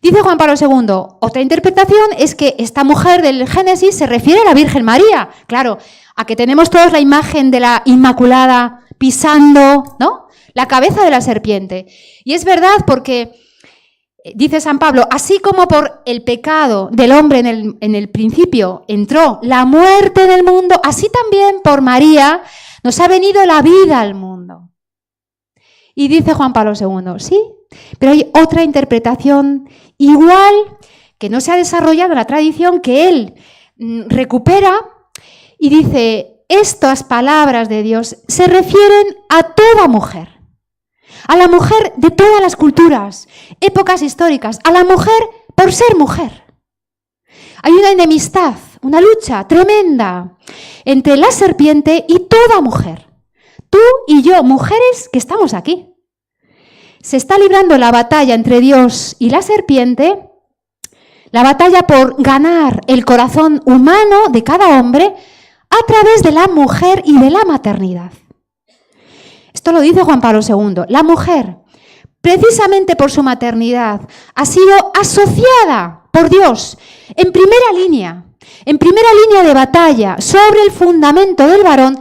Dice Juan Pablo II, otra interpretación es que esta mujer del Génesis se refiere a la Virgen María. Claro, a que tenemos todos la imagen de la Inmaculada pisando, ¿no?, la cabeza de la serpiente. Y es verdad porque, dice San Pablo, así como por el pecado del hombre en el principio entró la muerte en el mundo, así también por María nos ha venido la vida al mundo. Y dice Juan Pablo II, sí, pero hay otra interpretación igual que no se ha desarrollado en la tradición que él recupera y dice, estas palabras de Dios se refieren a toda mujer, a la mujer de todas las culturas, épocas históricas, a la mujer por ser mujer. Hay una enemistad, una lucha tremenda entre la serpiente y toda mujer. Tú y yo, mujeres que estamos aquí. Se está librando la batalla entre Dios y la serpiente, la batalla por ganar el corazón humano de cada hombre a través de la mujer y de la maternidad. Esto lo dice Juan Pablo II. La mujer, precisamente por su maternidad, ha sido asociada por Dios en primera línea de batalla sobre el fundamento del varón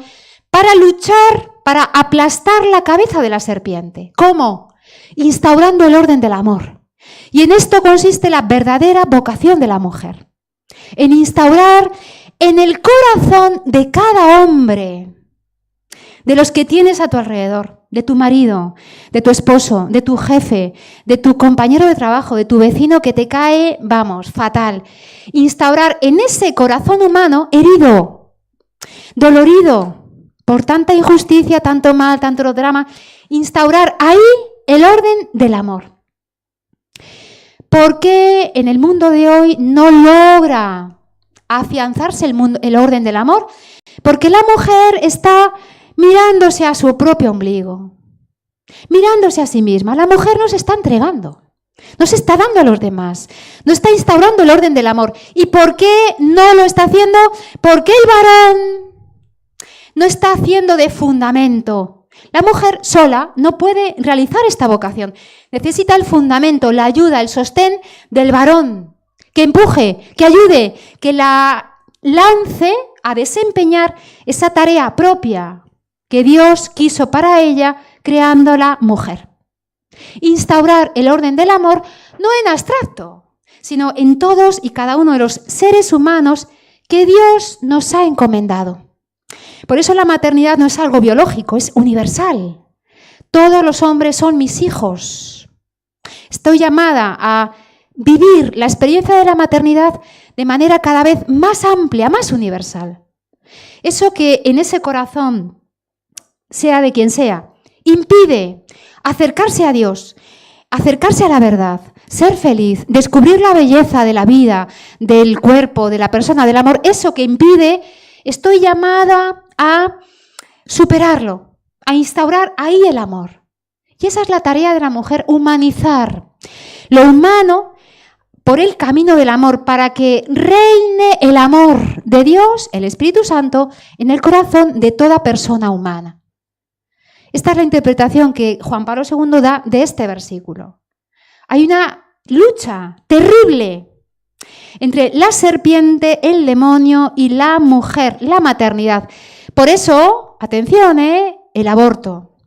para luchar, para aplastar la cabeza de la serpiente. ¿Cómo? Instaurando el orden del amor. Y en esto consiste la verdadera vocación de la mujer. En instaurar en el corazón de cada hombre, de los que tienes a tu alrededor, de tu marido, de tu esposo, de tu jefe, de tu compañero de trabajo, de tu vecino que te cae, fatal. Instaurar en ese corazón humano herido, dolorido por tanta injusticia, tanto mal, tanto drama, instaurar ahí el orden del amor. ¿Por qué en el mundo de hoy no logra afianzarse el orden del amor? Porque la mujer está mirándose a su propio ombligo, mirándose a sí misma. La mujer no se está entregando, no se está dando a los demás, no está instaurando el orden del amor. ¿Y por qué no lo está haciendo? Porque el varón no está haciendo de fundamento. La mujer sola no puede realizar esta vocación. Necesita el fundamento, la ayuda, el sostén del varón, que empuje, que ayude, que la lance a desempeñar esa tarea propia que Dios quiso para ella creándola mujer. Instaurar el orden del amor no en abstracto, sino en todos y cada uno de los seres humanos que Dios nos ha encomendado. Por eso la maternidad no es algo biológico, es universal. Todos los hombres son mis hijos. Estoy llamada a vivir la experiencia de la maternidad de manera cada vez más amplia, más universal. Eso que en ese corazón, sea de quien sea, impide acercarse a Dios, acercarse a la verdad, ser feliz, descubrir la belleza de la vida, del cuerpo, de la persona, del amor, eso que impide, estoy llamada a superarlo, a instaurar ahí el amor. Y esa es la tarea de la mujer, humanizar lo humano por el camino del amor, para que reine el amor de Dios, el Espíritu Santo, en el corazón de toda persona humana. Esta es la interpretación que Juan Pablo II da de este versículo. Hay una lucha terrible entre la serpiente, el demonio y la mujer, la maternidad. Por eso, atención, el aborto,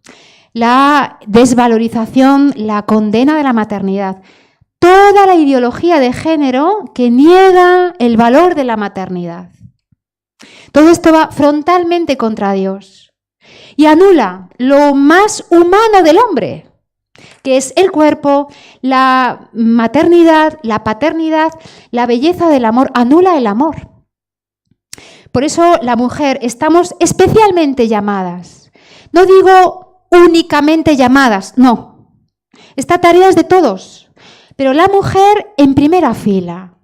la desvalorización, la condena de la maternidad. toda la ideología de género que niega el valor de la maternidad. Todo esto va frontalmente contra Dios y anula lo más humano del hombre, que es el cuerpo, la maternidad, la paternidad, la belleza del amor, anula el amor. Por eso la mujer estamos especialmente llamadas. No digo únicamente llamadas, no. Esta tarea es de todos, pero la mujer en primera fila,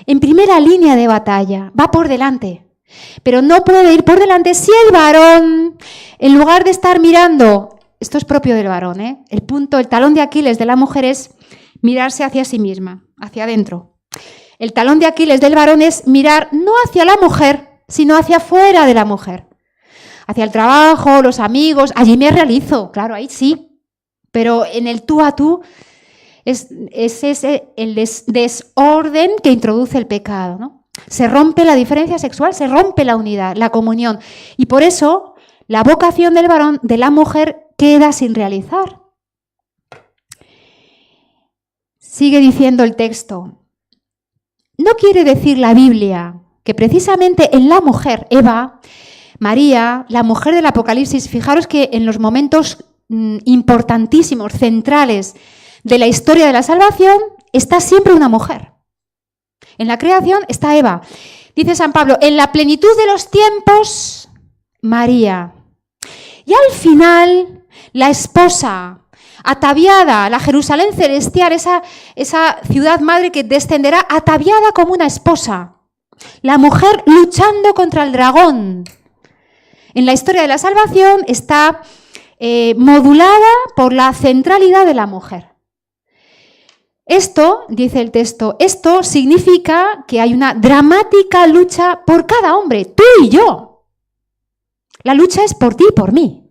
en primera línea de batalla, va por delante. Pero no puede ir por delante si el varón, en lugar de estar mirando, esto es propio del varón, el talón de Aquiles de la mujer es mirarse hacia sí misma, hacia adentro. El talón de Aquiles del varón es mirar no hacia la mujer, sino hacia afuera de la mujer. Hacia el trabajo, los amigos, allí me realizo, claro, ahí sí. Pero en el tú a tú es ese el desorden que introduce el pecado, ¿no? Se rompe la diferencia sexual, se rompe la unidad, la comunión. Y por eso la vocación del varón, de la mujer, queda sin realizar. Sigue diciendo el texto. No quiere decir la Biblia que precisamente en la mujer, Eva, María, la mujer del Apocalipsis, fijaros que en los momentos importantísimos, centrales de la historia de la salvación, está siempre una mujer. En la creación está Eva. Dice San Pablo, en la plenitud de los tiempos, María. Y al final, la esposa, ataviada, la Jerusalén celestial, esa ciudad madre que descenderá ataviada como una esposa. La mujer luchando contra el dragón. En la historia de la salvación está modulada por la centralidad de la mujer. Esto, dice el texto, esto significa que hay una dramática lucha por cada hombre, tú y yo. La lucha es por ti y por mí.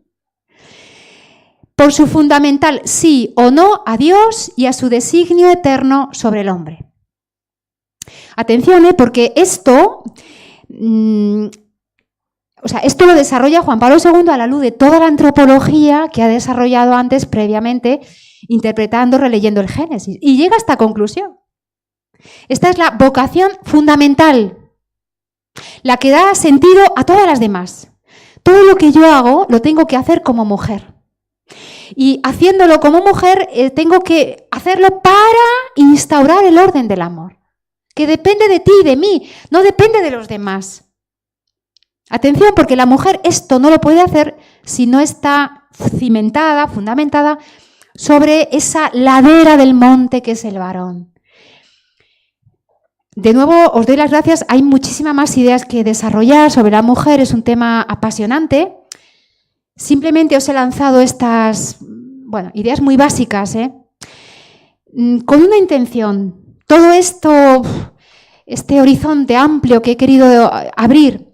Por su fundamental sí o no a Dios y a su designio eterno sobre el hombre. Atención, porque esto lo desarrolla Juan Pablo II a la luz de toda la antropología que ha desarrollado antes previamente, interpretando, releyendo el Génesis. Y llega a esta conclusión. Esta es la vocación fundamental, la que da sentido a todas las demás. Todo lo que yo hago lo tengo que hacer como mujer. Y haciéndolo como mujer, tengo que hacerlo para instaurar el orden del amor, que depende de ti y de mí, no depende de los demás. Atención, porque la mujer esto no lo puede hacer si no está cimentada, fundamentada sobre esa ladera del monte que es el varón. De nuevo, os doy las gracias. Hay muchísimas más ideas que desarrollar sobre la mujer. Es un tema apasionante. Simplemente os he lanzado estas, ideas muy básicas, con una intención. Todo esto, este horizonte amplio que he querido abrir,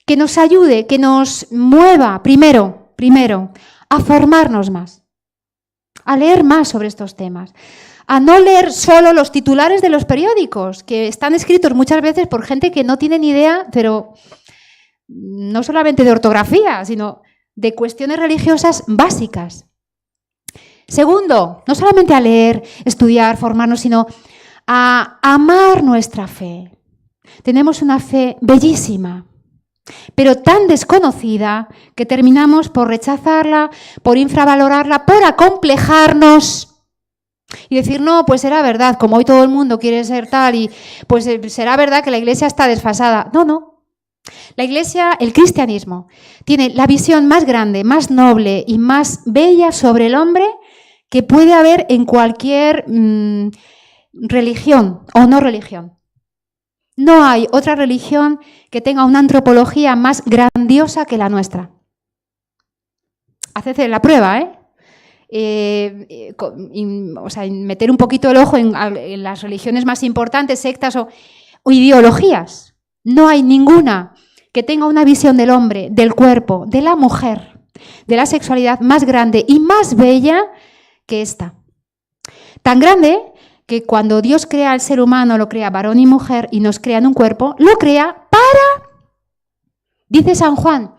que nos ayude, que nos mueva, primero, a formarnos más, a leer más sobre estos temas, a no leer solo los titulares de los periódicos, que están escritos muchas veces por gente que no tiene ni idea, pero no solamente de ortografía, sino de cuestiones religiosas básicas. Segundo, no solamente a leer, estudiar, formarnos, sino a amar nuestra fe. Tenemos una fe bellísima, pero tan desconocida que terminamos por rechazarla, por infravalorarla, por acomplejarnos y decir, no, pues será verdad, como hoy todo el mundo quiere ser tal, y pues será verdad que la Iglesia está desfasada. No. La Iglesia, el cristianismo, tiene la visión más grande, más noble y más bella sobre el hombre que puede haber en cualquier religión o no religión. No hay otra religión que tenga una antropología más grandiosa que la nuestra. Haced la prueba, meter un poquito el ojo en las religiones más importantes, sectas o ideologías. No hay ninguna que tenga una visión del hombre, del cuerpo, de la mujer, de la sexualidad más grande y más bella que esta. Tan grande que cuando Dios crea al ser humano, lo crea varón y mujer y nos crea en un cuerpo, lo crea para, dice San Juan,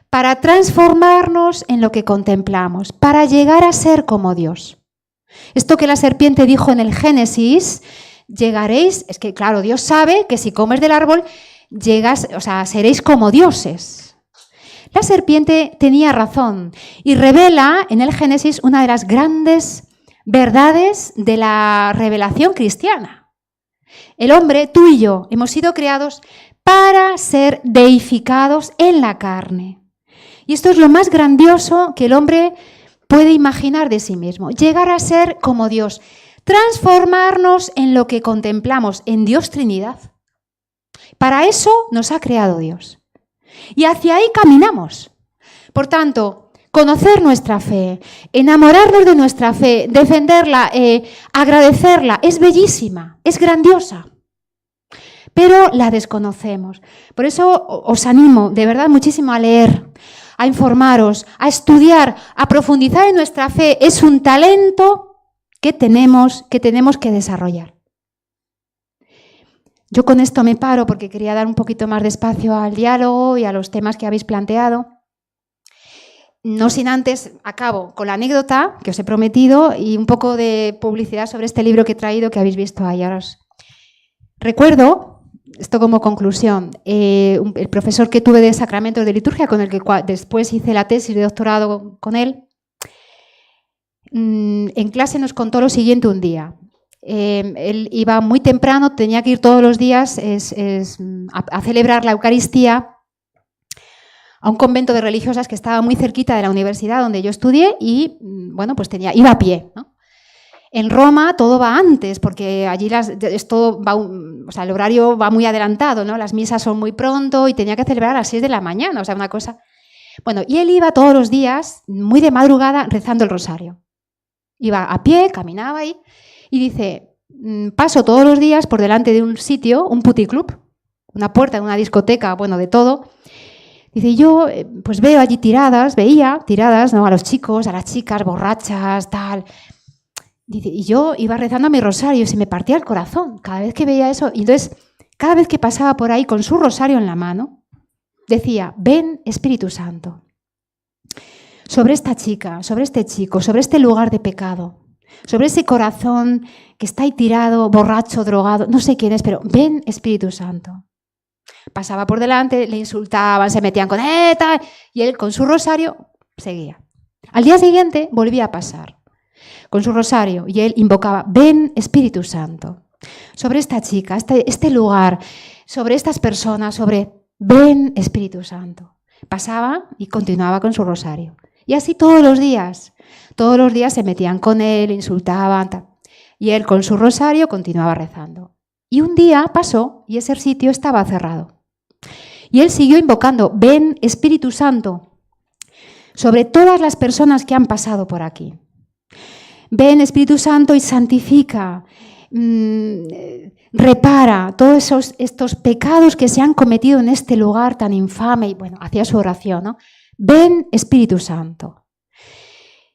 para transformarnos en lo que contemplamos, para llegar a ser como Dios. Esto que la serpiente dijo en el Génesis, llegaréis, es que claro, Dios sabe que si comes del árbol, seréis como dioses. La serpiente tenía razón y revela en el Génesis una de las grandes verdades de la revelación cristiana. El hombre, tú y yo, hemos sido creados para ser deificados en la carne. Y esto es lo más grandioso que el hombre puede imaginar de sí mismo, llegar a ser como Dios, transformarnos en lo que contemplamos, en Dios Trinidad. Para eso nos ha creado Dios. Y hacia ahí caminamos. Por tanto, conocer nuestra fe, enamorarnos de nuestra fe, defenderla, agradecerla, es bellísima, es grandiosa. Pero la desconocemos. Por eso os animo de verdad muchísimo a leer, a informaros, a estudiar, a profundizar en nuestra fe. Es un talento que tenemos que desarrollar. Yo con esto me paro porque quería dar un poquito más de espacio al diálogo y a los temas que habéis planteado. No sin antes, acabo con la anécdota que os he prometido y un poco de publicidad sobre este libro que he traído que habéis visto ahí. Ahora os recuerdo, esto como conclusión, el profesor que tuve de Sacramentos de Liturgia, con el que después hice la tesis de doctorado con él, en clase nos contó lo siguiente un día. Él iba muy temprano, tenía que ir todos los días a celebrar la Eucaristía a un convento de religiosas que estaba muy cerquita de la universidad donde yo estudié y, bueno, pues iba a pie, ¿no? En Roma todo va antes, porque allí el horario va muy adelantado, ¿no? Las misas son muy pronto y tenía que celebrar a las 6 de la mañana, o sea, una cosa... Bueno, y él iba todos los días, muy de madrugada, rezando el rosario. Iba a pie, caminaba ahí, y dice, paso todos los días por delante de un sitio, un puticlub, una puerta de una discoteca, bueno, de todo. Dice, yo pues veía tiradas, ¿no? A los chicos, a las chicas, borrachas, tal... Dice, y yo iba rezando a mi rosario y se me partía el corazón cada vez que veía eso. Y entonces, cada vez que pasaba por ahí con su rosario en la mano, decía, ven Espíritu Santo, sobre esta chica, sobre este chico, sobre este lugar de pecado, sobre ese corazón que está ahí tirado, borracho, drogado, no sé quién es, pero ven Espíritu Santo. Pasaba por delante, le insultaban, se metían con tal, y él con su rosario seguía. Al día siguiente volvía a pasar con su rosario y él invocaba, ven Espíritu Santo, sobre esta chica, este lugar, sobre estas personas, ven Espíritu Santo. Pasaba y continuaba con su rosario. Y así todos los días se metían con él, insultaban, tal. Y él con su rosario continuaba rezando. Y un día pasó y ese sitio estaba cerrado. Y él siguió invocando, ven Espíritu Santo, sobre todas las personas que han pasado por aquí. Ven Espíritu Santo y santifica, repara todos estos pecados que se han cometido en este lugar tan infame. Y bueno, hacía su oración, ¿no? Ven Espíritu Santo.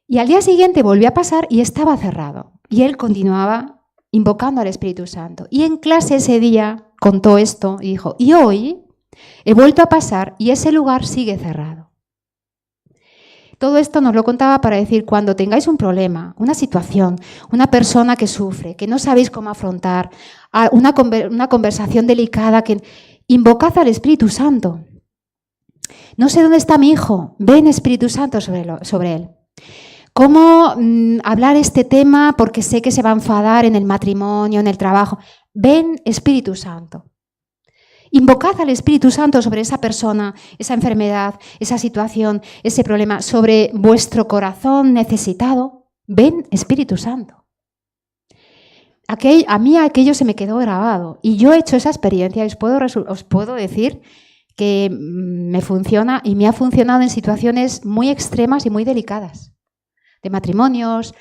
Y al día siguiente volvió a pasar y estaba cerrado. Y él continuaba invocando al Espíritu Santo. Y en clase ese día contó esto y dijo, y hoy he vuelto a pasar y ese lugar sigue cerrado. Todo esto nos lo contaba para decir, cuando tengáis un problema, una situación, una persona que sufre, que no sabéis cómo afrontar, una conversación delicada, que invocad al Espíritu Santo. No sé dónde está mi hijo, ven Espíritu Santo sobre él. ¿Cómo hablar este tema porque sé que se va a enfadar en el matrimonio, en el trabajo? Ven Espíritu Santo. Invocad al Espíritu Santo sobre esa persona, esa enfermedad, esa situación, ese problema, sobre vuestro corazón necesitado. Ven Espíritu Santo. A mí aquello se me quedó grabado y yo he hecho esa experiencia y os puedo decir que me funciona y me ha funcionado en situaciones muy extremas y muy delicadas, de matrimonios,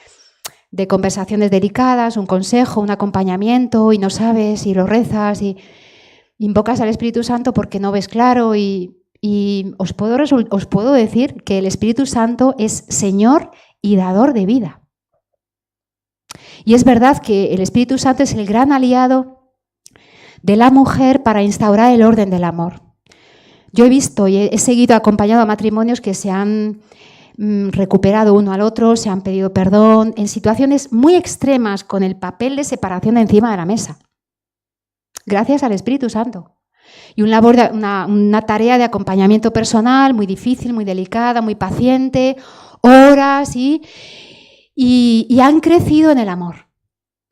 de conversaciones delicadas, un consejo, un acompañamiento y no sabes y lo rezas y invocas al Espíritu Santo porque no ves claro y os puedo decir que el Espíritu Santo es Señor y dador de vida. Y es verdad que el Espíritu Santo es el gran aliado de la mujer para instaurar el orden del amor. Yo he visto y he seguido acompañado a matrimonios que se han recuperado uno al otro, se han pedido perdón, en situaciones muy extremas con el papel de separación encima de la mesa. Gracias al Espíritu Santo. Y una tarea de acompañamiento personal muy difícil, muy delicada, muy paciente, horas y han crecido en el amor.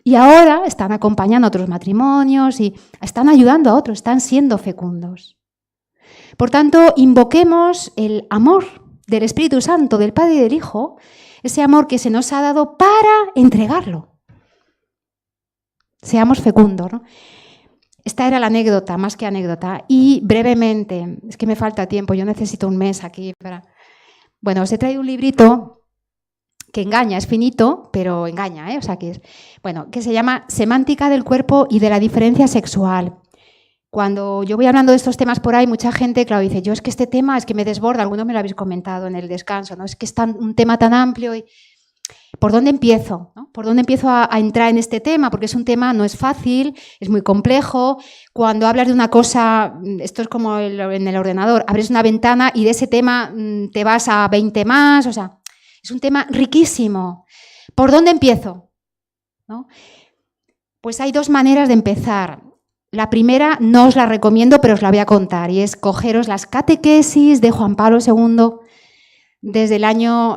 Y ahora están acompañando a otros matrimonios y están ayudando a otros, están siendo fecundos. Por tanto, invoquemos el amor del Espíritu Santo, del Padre y del Hijo, ese amor que se nos ha dado para entregarlo. Seamos fecundos, ¿no? Esta era la anécdota, más que anécdota. Y brevemente, es que me falta tiempo, yo necesito un mes aquí para... Bueno, os he traído un librito que engaña, es finito, pero engaña, ¿eh? O sea, que se llama Semántica del cuerpo y de la diferencia sexual. Cuando yo voy hablando de estos temas por ahí, mucha gente, claro, dice, yo es que este tema es que me desborda, algunos me lo habéis comentado en el descanso, ¿no? Es que es un tema tan amplio y... ¿Por dónde empiezo? ¿No? ¿Por dónde empiezo a entrar en este tema? Porque es un tema, no es fácil, es muy complejo. Cuando hablas de una cosa, esto es como en el ordenador, abres una ventana y de ese tema te vas a 20 más, o sea, es un tema riquísimo. ¿Por dónde empiezo? ¿No? Pues hay dos maneras de empezar. La primera no os la recomiendo, pero os la voy a contar, y es cogeros las catequesis de Juan Pablo II, desde el año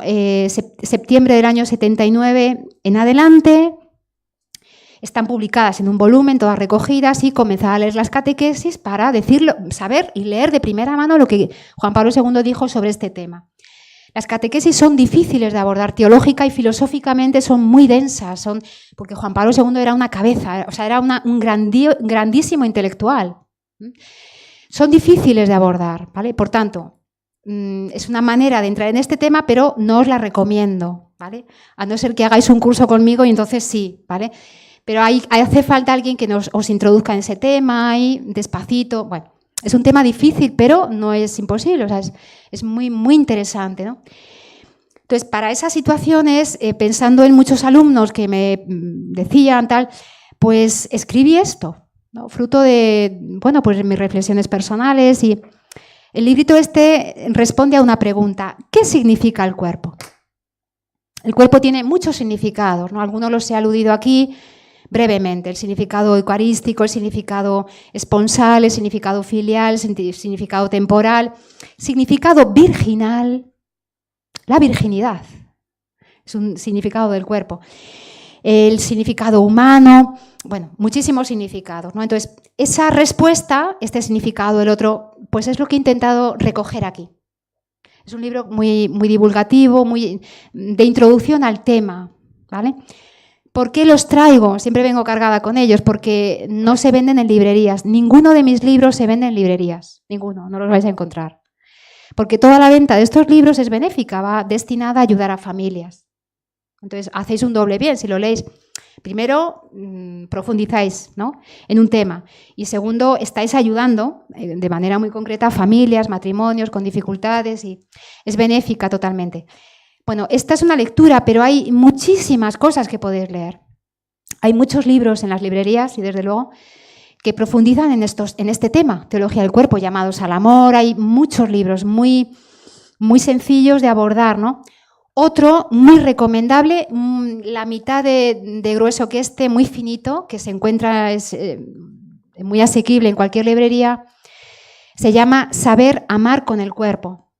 septiembre del año 79 en adelante. Están publicadas en un volumen, todas recogidas, y comenzar a leer las catequesis para decirlo, saber y leer de primera mano lo que Juan Pablo II dijo sobre este tema. Las catequesis son difíciles de abordar, teológica y filosóficamente son muy densas, porque Juan Pablo II era una cabeza, o sea, era un grandísimo intelectual. Son difíciles de abordar, ¿vale? Por tanto, es una manera de entrar en este tema, pero no os la recomiendo, ¿vale? A no ser que hagáis un curso conmigo y entonces sí, ¿vale? Pero hace falta alguien que os introduzca en ese tema y despacito. Bueno, es un tema difícil, pero no es imposible, o sea, es muy, muy interesante, ¿no? Entonces, para esas situaciones, pensando en muchos alumnos que me decían tal, pues escribí esto, ¿no? Fruto de, bueno, pues mis reflexiones personales y... El librito este responde a una pregunta. ¿Qué significa el cuerpo? El cuerpo tiene muchos significados, ¿no? Algunos los he aludido aquí brevemente. El significado eucarístico, el significado esponsal, el significado filial, el significado temporal, significado virginal. La virginidad es un significado del cuerpo. El significado humano, bueno, muchísimos significados, ¿no? Entonces, esa respuesta, este significado, el otro, pues es lo que he intentado recoger aquí. Es un libro muy, muy divulgativo, muy de introducción al tema, ¿vale? ¿Por qué los traigo? Siempre vengo cargada con ellos, porque no se venden en librerías. Ninguno de mis libros se vende en librerías, ninguno, no los vais a encontrar. Porque toda la venta de estos libros es benéfica, va destinada a ayudar a familias. Entonces, hacéis un doble bien si lo leéis. Primero, profundizáis, ¿no?, en un tema. Y segundo, estáis ayudando de manera muy concreta a familias, matrimonios con dificultades y es benéfica totalmente. Bueno, esta es una lectura, pero hay muchísimas cosas que podéis leer. Hay muchos libros en las librerías y, desde luego, que profundizan en este tema, teología del cuerpo, llamados al amor. Hay muchos libros muy, muy sencillos de abordar, ¿no? Otro muy recomendable, la mitad de grueso que este, muy finito, que se encuentra, es muy asequible en cualquier librería, se llama Saber amar con el cuerpo.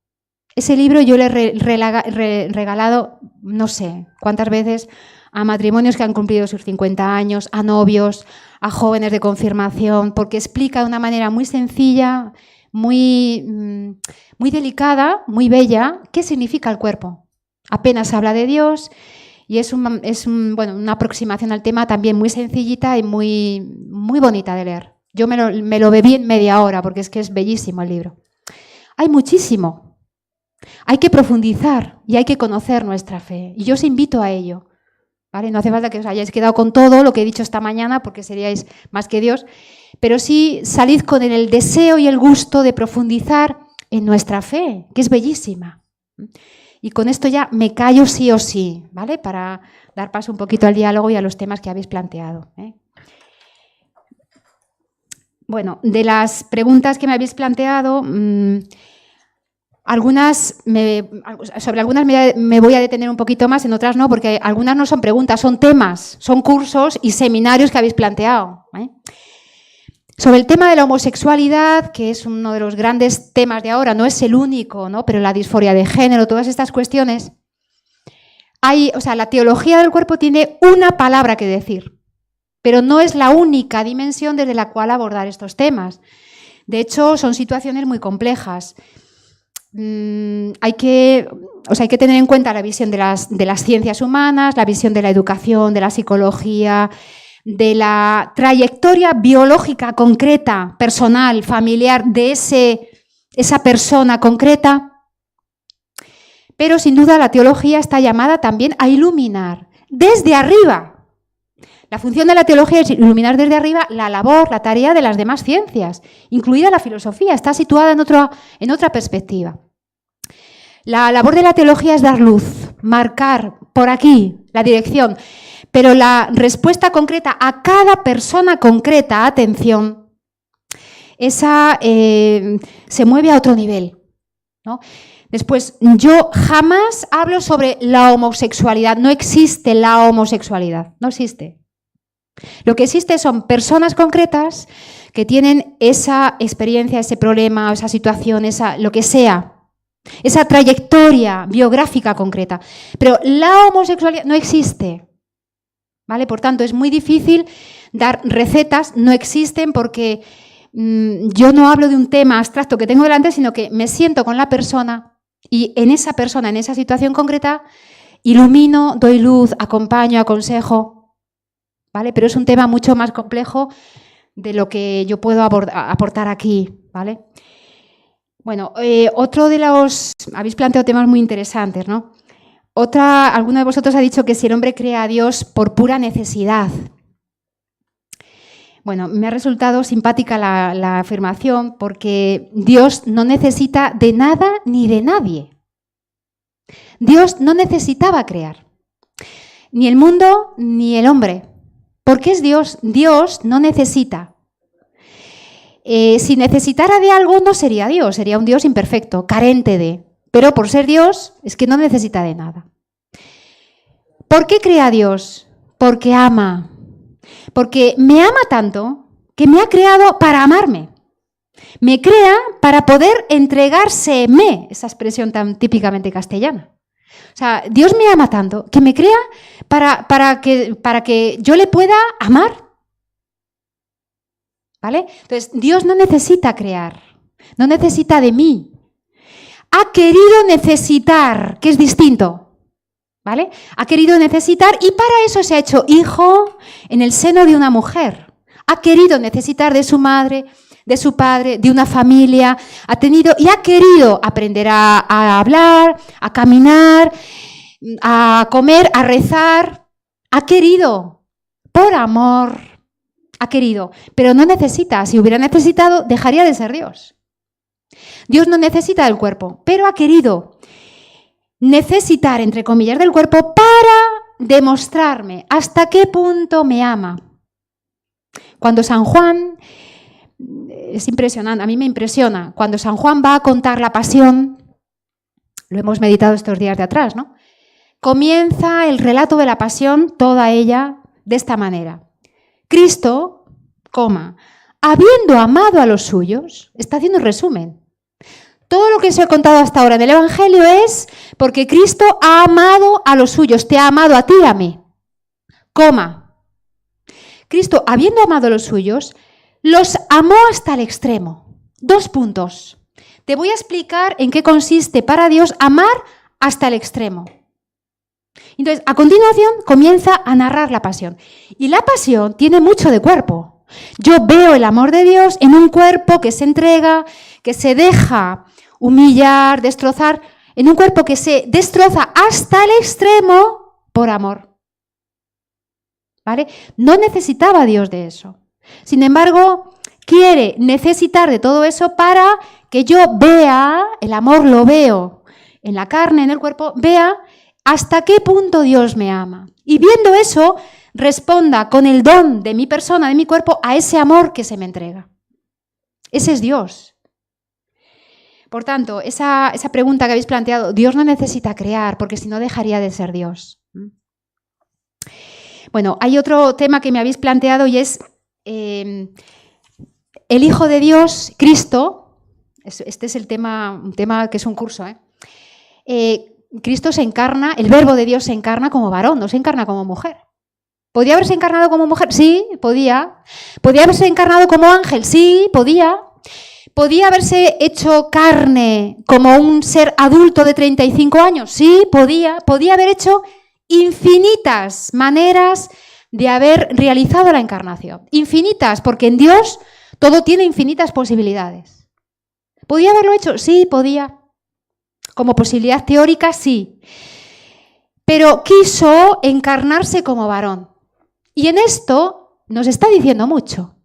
Ese libro yo le he regalado, no sé cuántas veces, a matrimonios que han cumplido sus 50 años, a novios, a jóvenes de confirmación, porque explica de una manera muy sencilla, muy delicada, muy bella, qué significa el cuerpo. Apenas habla de Dios y es una aproximación al tema también muy sencillita y muy, muy bonita de leer. Yo me lo bebí en media hora porque es que es bellísimo el libro. Hay muchísimo. Hay que profundizar y hay que conocer nuestra fe. Y yo os invito a ello, ¿vale? No hace falta que os hayáis quedado con todo lo que he dicho esta mañana porque seríais más que Dios, pero sí salid con el deseo y el gusto de profundizar en nuestra fe, que es bellísima. Y con esto ya me callo sí o sí, ¿vale? Para dar paso un poquito al diálogo y a los temas que habéis planteado, ¿eh? Bueno, de las preguntas que me habéis planteado, Sobre algunas me voy a detener un poquito más, en otras no, porque algunas no son preguntas, son temas, son cursos y seminarios que habéis planteado. Sobre el tema de la homosexualidad, que es uno de los grandes temas de ahora, no es el único, ¿no? Pero la disforia de género, todas estas cuestiones, la teología del cuerpo tiene una palabra que decir, pero no es la única dimensión desde la cual abordar estos temas. De hecho, son situaciones muy complejas. Hay que tener en cuenta la visión de las ciencias humanas, la visión de la educación, de la psicología, de la trayectoria biológica concreta, personal, familiar de esa persona concreta. Pero sin duda la teología está llamada también a iluminar desde arriba. La función de la teología es iluminar desde arriba la labor, la tarea de las demás ciencias, incluida la filosofía, está situada en otra perspectiva. La labor de la teología es dar luz, marcar por aquí la dirección, pero la respuesta concreta a cada persona concreta, atención, esa se mueve a otro nivel, ¿no? Después, yo jamás hablo sobre la homosexualidad, no existe la homosexualidad, no existe. Lo que existe son personas concretas que tienen esa experiencia, ese problema, esa situación, lo que sea, esa trayectoria biográfica concreta. Pero la homosexualidad no existe, ¿vale? Por tanto, es muy difícil dar recetas, no existen porque yo no hablo de un tema abstracto que tengo delante, sino que me siento con la persona y en esa persona, en esa situación concreta, ilumino, doy luz, acompaño, aconsejo, ¿vale? Pero es un tema mucho más complejo de lo que yo puedo aportar aquí, ¿vale? Bueno, habéis planteado temas muy interesantes, ¿no? Alguno de vosotros ha dicho que si el hombre crea a Dios por pura necesidad. Bueno, me ha resultado simpática la afirmación porque Dios no necesita de nada ni de nadie. Dios no necesitaba crear, ni el mundo ni el hombre. Porque es Dios. Dios no necesita. Si necesitara de algo no sería Dios, sería un Dios imperfecto, carente de. Pero por ser Dios es que no necesita de nada. ¿Por qué crea Dios? Porque ama. Porque me ama tanto que me ha creado para amarme. Me crea para poder entregárseme, esa expresión tan típicamente castellana. O sea, Dios me ama tanto que me crea para que yo le pueda amar. ¿Vale? Entonces, Dios no necesita crear, no necesita de mí. Ha querido necesitar, que es distinto, ¿vale? Ha querido necesitar y para eso se ha hecho hijo en el seno de una mujer. Ha querido necesitar de su madre, de su padre, de una familia, ha querido aprender a hablar, a caminar, a comer, a rezar. Ha querido, por amor. Ha querido, pero no necesita. Si hubiera necesitado, dejaría de ser Dios. Dios no necesita del cuerpo, pero ha querido necesitar, entre comillas, del cuerpo para demostrarme hasta qué punto me ama. Cuando San Juan, es impresionante, a mí me impresiona, cuando San Juan va a contar la pasión, lo hemos meditado estos días de atrás, ¿no? Comienza el relato de la pasión, toda ella, de esta manera. Cristo, habiendo amado a los suyos, está haciendo un resumen. Todo lo que os he contado hasta ahora en el Evangelio es porque Cristo ha amado a los suyos, te ha amado a ti y a mí. Cristo, habiendo amado a los suyos, los amó hasta el extremo. 2 puntos. Te voy a explicar en qué consiste para Dios amar hasta el extremo. Entonces, a continuación, comienza a narrar la pasión. Y la pasión tiene mucho de cuerpo. Yo veo el amor de Dios en un cuerpo que se entrega, que se deja humillar, destrozar, en un cuerpo que se destroza hasta el extremo por amor. ¿Vale? No necesitaba Dios de eso. Sin embargo, quiere necesitar de todo eso para que yo vea, el amor lo veo en la carne, en el cuerpo, vea hasta qué punto Dios me ama. Y viendo eso, responda con el don de mi persona, de mi cuerpo, a ese amor que se me entrega. Ese es Dios. Por tanto, esa pregunta que habéis planteado, Dios no necesita crear, porque si no dejaría de ser Dios. Bueno, hay otro tema que me habéis planteado y es el Hijo de Dios, Cristo. Este es un tema que es un curso. Cristo se encarna, el Verbo de Dios se encarna como varón, no se encarna como mujer. ¿Podía haberse encarnado como mujer? Sí, podía. ¿Podía haberse encarnado como ángel? Sí, podía. ¿Podía haberse hecho carne como un ser adulto de 35 años? Sí, podía. Podía haber hecho infinitas maneras de haber realizado la encarnación. Infinitas, porque en Dios todo tiene infinitas posibilidades. ¿Podía haberlo hecho? Sí, podía. Como posibilidad teórica, sí. Pero quiso encarnarse como varón. Y en esto nos está diciendo mucho.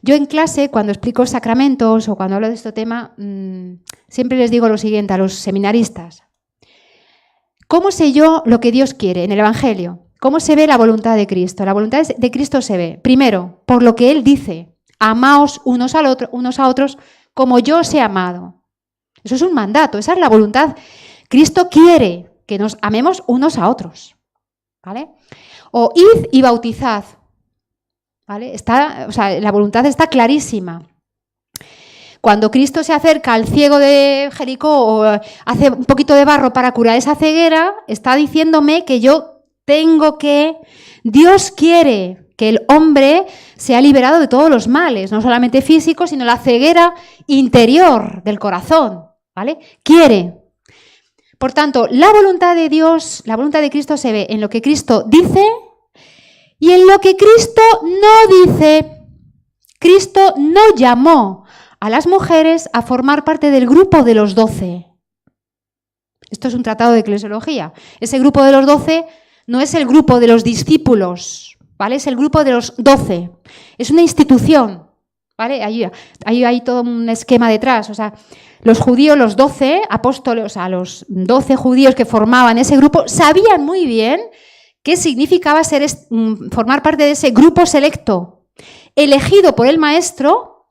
Yo en clase, cuando explico sacramentos o cuando hablo de este tema, siempre les digo lo siguiente a los seminaristas. ¿Cómo sé yo lo que Dios quiere en el Evangelio? ¿Cómo se ve la voluntad de Cristo? La voluntad de Cristo se ve, primero, por lo que Él dice. Amaos unos a otros como yo os he amado. Eso es un mandato, esa es la voluntad. Cristo quiere que nos amemos unos a otros. ¿Vale? O id y bautizad. ¿Vale? La voluntad está clarísima. Cuando Cristo se acerca al ciego de Jericó o hace un poquito de barro para curar esa ceguera, está diciéndome que Dios quiere que el hombre sea liberado de todos los males, no solamente físicos, sino la ceguera interior del corazón, ¿vale? Quiere. Por tanto, la voluntad de Dios, la voluntad de Cristo se ve en lo que Cristo dice y en lo que Cristo no dice. Cristo no llamó a las mujeres a formar parte del grupo de los 12. Esto es un tratado de eclesiología. Ese grupo de los 12 no es el grupo de los discípulos, ¿vale? Es el grupo de los 12. Es una institución, ¿vale? Ahí hay todo un esquema detrás. O sea, los judíos, los 12 apóstoles, o sea, los 12 judíos que formaban ese grupo, sabían muy bien qué significaba formar parte de ese grupo selecto, elegido por el maestro.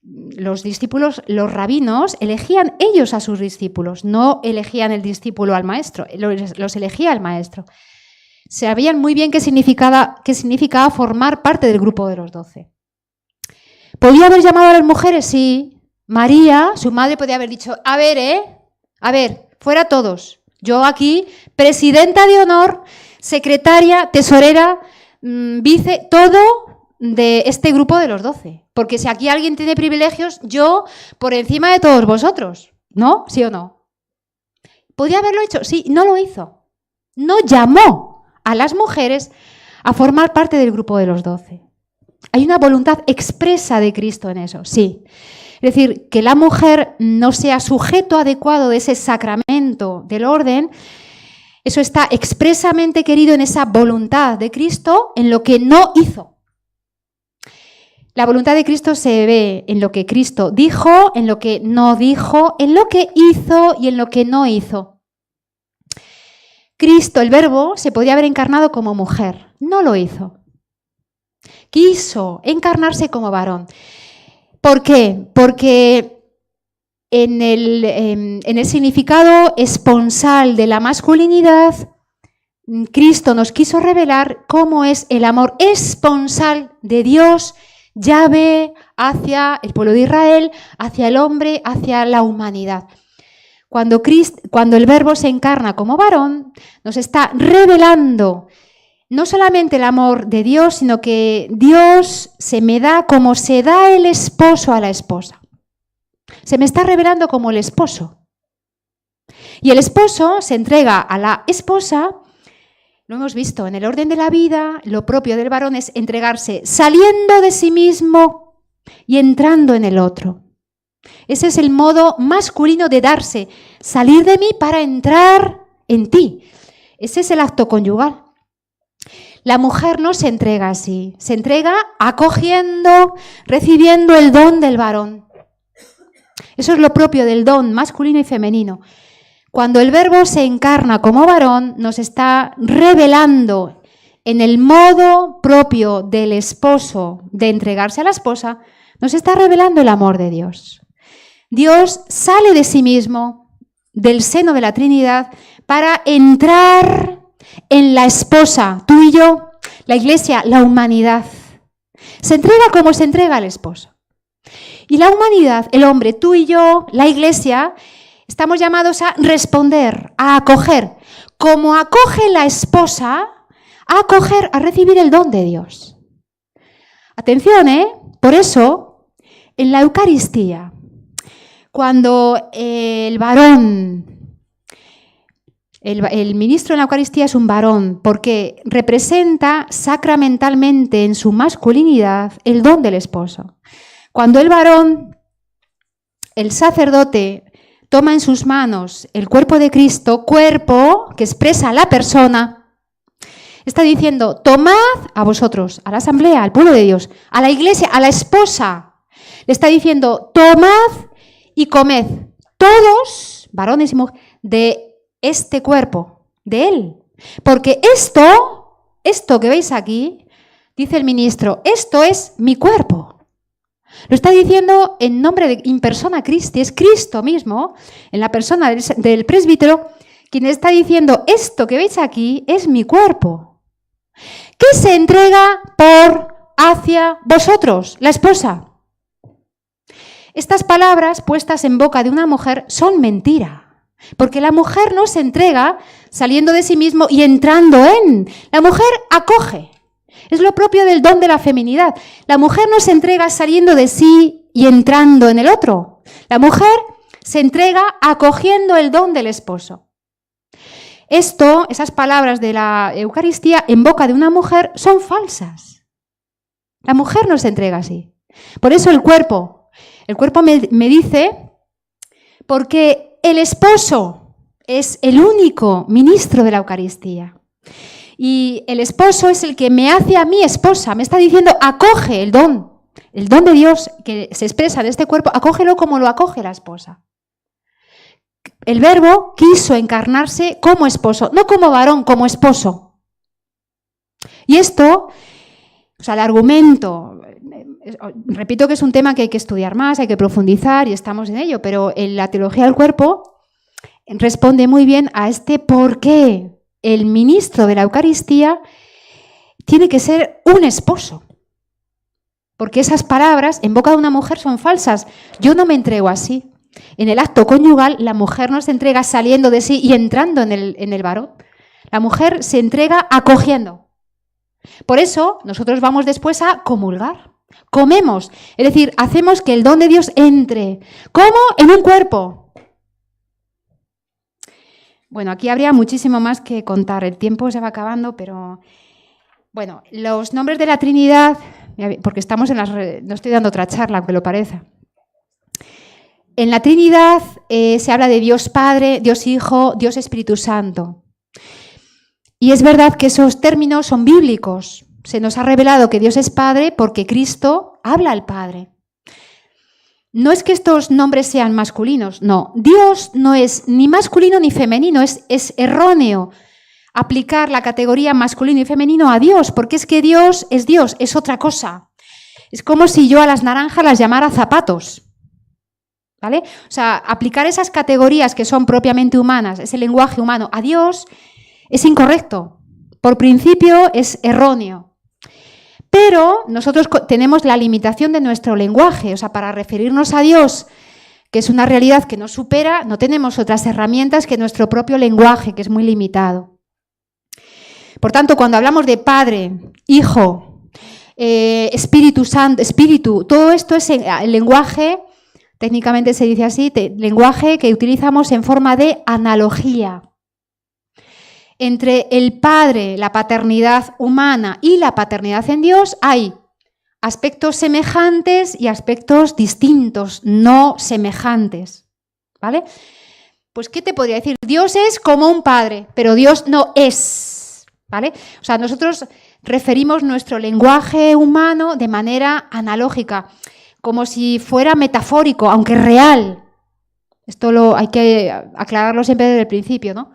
Los discípulos, los rabinos, elegían ellos a sus discípulos, no elegían el discípulo al maestro, los elegía el maestro. Sabían muy bien qué significaba formar parte del grupo de los 12. ¿Podía haber llamado a las mujeres? Sí. María, su madre, podía haber dicho, a ver, fuera todos. Yo aquí, presidenta de honor, secretaria, tesorera, vice, todo de este grupo de los 12. Porque si aquí alguien tiene privilegios, yo por encima de todos vosotros. ¿No? ¿Sí o no? ¿Podía haberlo hecho? Sí, no lo hizo. No llamó a las mujeres a formar parte del grupo de los 12. Hay una voluntad expresa de Cristo en eso, sí. Es decir, que la mujer no sea sujeto adecuado de ese sacramento del orden, eso está expresamente querido en esa voluntad de Cristo, en lo que no hizo. La voluntad de Cristo se ve en lo que Cristo dijo, en lo que no dijo, en lo que hizo y en lo que no hizo. Cristo, el Verbo, se podía haber encarnado como mujer, no lo hizo. Quiso encarnarse como varón. ¿Por qué? Porque en el significado esponsal de la masculinidad, Cristo nos quiso revelar cómo es el amor esponsal de Dios, Yahvé, hacia el pueblo de Israel, hacia el hombre, hacia la humanidad. Cuando el Verbo se encarna como varón, nos está revelando no solamente el amor de Dios, sino que Dios se me da como se da el esposo a la esposa. Se me está revelando como el esposo. Y el esposo se entrega a la esposa. Lo hemos visto en el orden de la vida, lo propio del varón es entregarse saliendo de sí mismo y entrando en el otro. Ese es el modo masculino de darse, salir de mí para entrar en ti. Ese es el acto conyugal. La mujer no se entrega así, se entrega acogiendo, recibiendo el don del varón. Eso es lo propio del don masculino y femenino. Cuando el Verbo se encarna como varón, nos está revelando en el modo propio del esposo de entregarse a la esposa, nos está revelando el amor de Dios. Dios sale de sí mismo, del seno de la Trinidad, para entrar en la esposa, tú y yo, la Iglesia, la humanidad. Se entrega como se entrega el esposo. Y la humanidad, el hombre, tú y yo, la Iglesia, estamos llamados a responder, a acoger. Como acoge la esposa, a acoger, a recibir el don de Dios. Atención, Por eso, en la Eucaristía, cuando el varón, el ministro en la Eucaristía es un varón, porque representa sacramentalmente en su masculinidad el don del esposo. Cuando el varón, el sacerdote, toma en sus manos el cuerpo de Cristo, cuerpo que expresa a la persona, está diciendo, tomad a vosotros, a la asamblea, al pueblo de Dios, a la iglesia, a la esposa. Le está diciendo, tomad y comed, todos, varones y mujeres, de este cuerpo, de él. Porque esto que veis aquí, dice el ministro, esto es mi cuerpo. Lo está diciendo en nombre de in persona Christi, es Cristo mismo, en la persona del presbítero, quien está diciendo, esto que veis aquí es mi cuerpo, que se entrega hacia vosotros, la esposa. Estas palabras puestas en boca de una mujer son mentira, porque la mujer no se entrega saliendo de sí mismo y entrando en. La mujer acoge. Es lo propio del don de la feminidad. La mujer no se entrega saliendo de sí y entrando en el otro. La mujer se entrega acogiendo el don del esposo. Esas palabras de la Eucaristía en boca de una mujer son falsas. La mujer no se entrega así. Por eso el cuerpo me dice, porque el esposo es el único ministro de la Eucaristía. Y el esposo es el que me hace a mí esposa. Me está diciendo, acoge el don de Dios que se expresa en este cuerpo, acógelo como lo acoge la esposa. El Verbo quiso encarnarse como esposo, no como varón, como esposo. Y esto, el argumento, repito que es un tema que hay que estudiar más, hay que profundizar y estamos en ello, pero en la teología del cuerpo responde muy bien a este por qué el ministro de la Eucaristía tiene que ser un esposo. Porque esas palabras en boca de una mujer son falsas. Yo no me entrego así. En el acto conyugal, la mujer no se entrega saliendo de sí y entrando en el varón. La mujer se entrega acogiendo. Por eso, nosotros vamos después a comulgar. Comemos, es decir, hacemos que el don de Dios entre. ¿Cómo? En un cuerpo. Bueno, aquí habría muchísimo más que contar. El tiempo se va acabando, pero... Bueno, los nombres de la Trinidad, porque estamos no estoy dando otra charla, aunque lo parezca. En la Trinidad se habla de Dios Padre, Dios Hijo, Dios Espíritu Santo. Y es verdad que esos términos son bíblicos. Se nos ha revelado que Dios es Padre porque Cristo habla al Padre. No es que estos nombres sean masculinos, no. Dios no es ni masculino ni femenino, es erróneo aplicar la categoría masculino y femenino a Dios, porque es que Dios, es otra cosa. Es como si yo a las naranjas las llamara zapatos. ¿Vale? O sea, aplicar esas categorías que son propiamente humanas, ese lenguaje humano, a Dios es incorrecto. Por principio es erróneo. Pero nosotros tenemos la limitación de nuestro lenguaje, o sea, para referirnos a Dios, que es una realidad que nos supera, no tenemos otras herramientas que nuestro propio lenguaje, que es muy limitado. Por tanto, cuando hablamos de Padre, Hijo, Espíritu Santo, Espíritu, todo esto es el lenguaje. Técnicamente se dice así, lenguaje que utilizamos en forma de analogía. Entre el Padre, la paternidad humana y la paternidad en Dios hay aspectos semejantes y aspectos distintos, no semejantes. ¿Vale? Pues, ¿qué te podría decir? Dios es como un padre, pero Dios no es. ¿Vale? O sea, nosotros referimos nuestro lenguaje humano de manera analógica, como si fuera metafórico, aunque real. Esto hay que aclararlo siempre desde el principio, ¿no?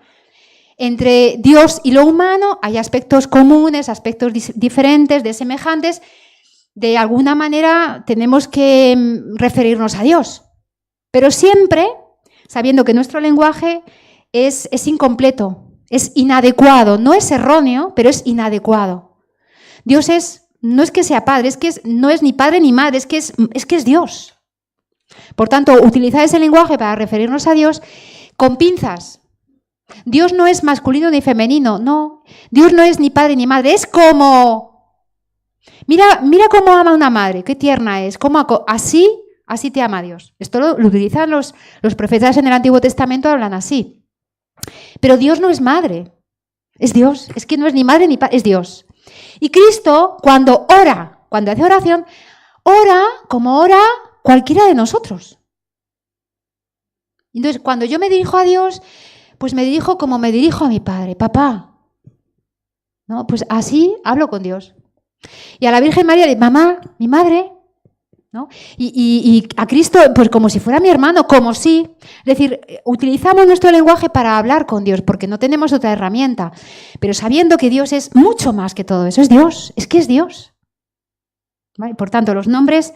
Entre Dios y lo humano hay aspectos comunes, aspectos diferentes, desemejantes. De alguna manera tenemos que referirnos a Dios. pero siempre sabiendo que nuestro lenguaje es incompleto, es inadecuado, no es erróneo, pero es inadecuado. Dios no es que sea padre, no es ni padre ni madre, es que es Dios. Por tanto, utilizar ese lenguaje para referirnos a Dios con pinzas. Dios no es masculino ni femenino, no. Dios no es ni padre ni madre, es como... Mira cómo ama una madre, qué tierna es, así te ama Dios. Esto lo utilizan los profetas en el Antiguo Testamento, hablan así. Pero Dios no es madre, es Dios, es que no es ni madre ni padre, es Dios. Y Cristo, cuando hace oración, ora como ora cualquiera de nosotros. Entonces, cuando yo me dirijo a Dios, pues me dirijo como me dirijo a mi Padre, papá. ¿No? Pues así hablo con Dios. Y a la Virgen María le digo, mamá, mi madre, ¿no? Y a Cristo, pues como si fuera mi hermano, como si. Es decir, utilizamos nuestro lenguaje para hablar con Dios, porque no tenemos otra herramienta. Pero sabiendo que Dios es mucho más que todo eso, es Dios, es que es Dios. ¿Vale? Por tanto, los nombres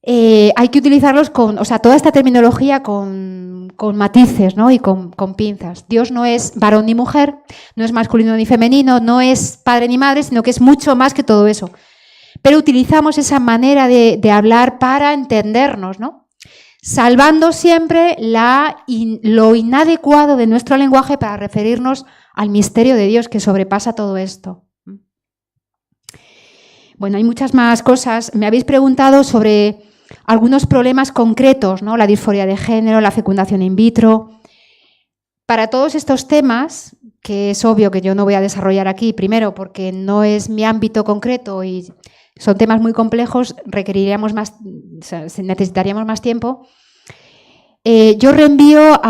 hay que utilizarlos toda esta terminología con matices, ¿no? Y con pinzas. Dios no es varón ni mujer, no es masculino ni femenino, no es padre ni madre, sino que es mucho más que todo eso. Pero utilizamos esa manera de hablar para entendernos, ¿no? Salvando siempre lo inadecuado de nuestro lenguaje para referirnos al misterio de Dios que sobrepasa todo esto. Bueno, hay muchas más cosas. Me habéis preguntado sobre algunos problemas concretos, ¿no? La disforia de género, la fecundación in vitro. Para todos estos temas, que es obvio que yo no voy a desarrollar aquí, primero porque no es mi ámbito concreto y son temas muy complejos, necesitaríamos más tiempo. Yo reenvío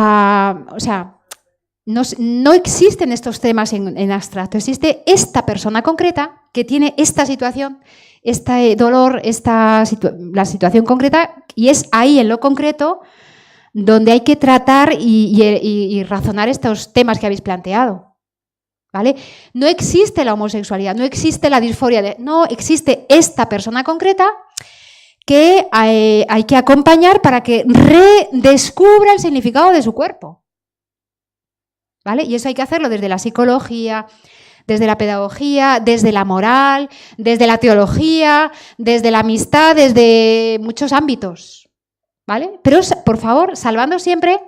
no existen estos temas en abstracto, existe esta persona concreta que tiene esta situación, este dolor, la situación concreta, y es ahí en lo concreto donde hay que tratar y razonar estos temas que habéis planteado. ¿Vale? No existe la homosexualidad, no existe la disforia, no existe esta persona concreta que hay que acompañar para que redescubra el significado de su cuerpo. ¿Vale? Y eso hay que hacerlo desde la psicología, desde la pedagogía, desde la moral, desde la teología, desde la amistad, desde muchos ámbitos. ¿Vale? Pero, por favor, salvando siempre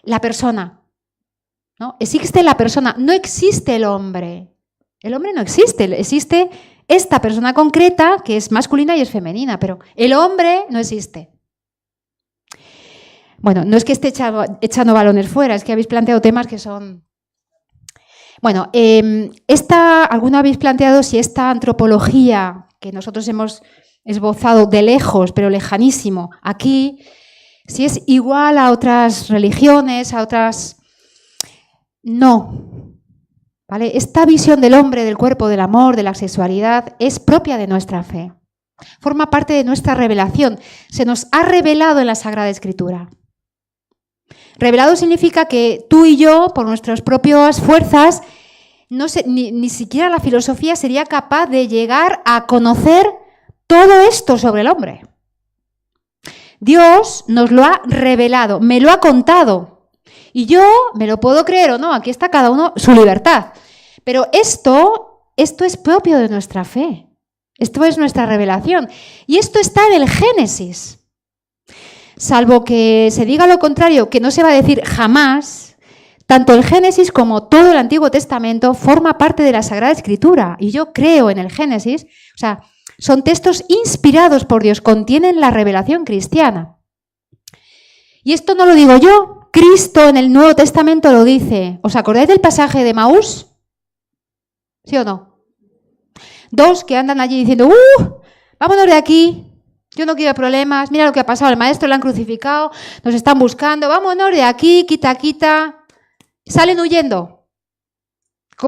la persona. ¿No? Existe la persona, no existe el hombre. El hombre no existe, existe esta persona concreta que es masculina y es femenina, pero el hombre no existe. Bueno, no es que esté echando balones fuera, es que habéis planteado temas que son... Bueno, alguno habéis planteado si esta antropología que nosotros hemos esbozado de lejos, pero lejanísimo, aquí, si es igual a otras religiones, a otras... No. ¿Vale? Esta visión del hombre, del cuerpo, del amor, de la sexualidad, es propia de nuestra fe. Forma parte de nuestra revelación. Se nos ha revelado en la Sagrada Escritura. Revelado significa que tú y yo, por nuestras propias fuerzas, ni siquiera la filosofía sería capaz de llegar a conocer todo esto sobre el hombre. Dios nos lo ha revelado, me lo ha contado. Y yo me lo puedo creer o no, aquí está cada uno su libertad. Pero esto es propio de nuestra fe. Esto es nuestra revelación. Y esto está en el Génesis. Salvo que se diga lo contrario, que no se va a decir jamás, tanto el Génesis como todo el Antiguo Testamento forma parte de la Sagrada Escritura. Y yo creo en el Génesis, son textos inspirados por Dios, contienen la revelación cristiana. Y esto no lo digo yo. Cristo en el Nuevo Testamento lo dice. ¿Os acordáis del pasaje de Maús? ¿Sí o no? Dos que andan allí diciendo, vámonos de aquí, yo no quiero problemas, mira lo que ha pasado, el maestro lo han crucificado, nos están buscando, vámonos de aquí, quita. Salen huyendo,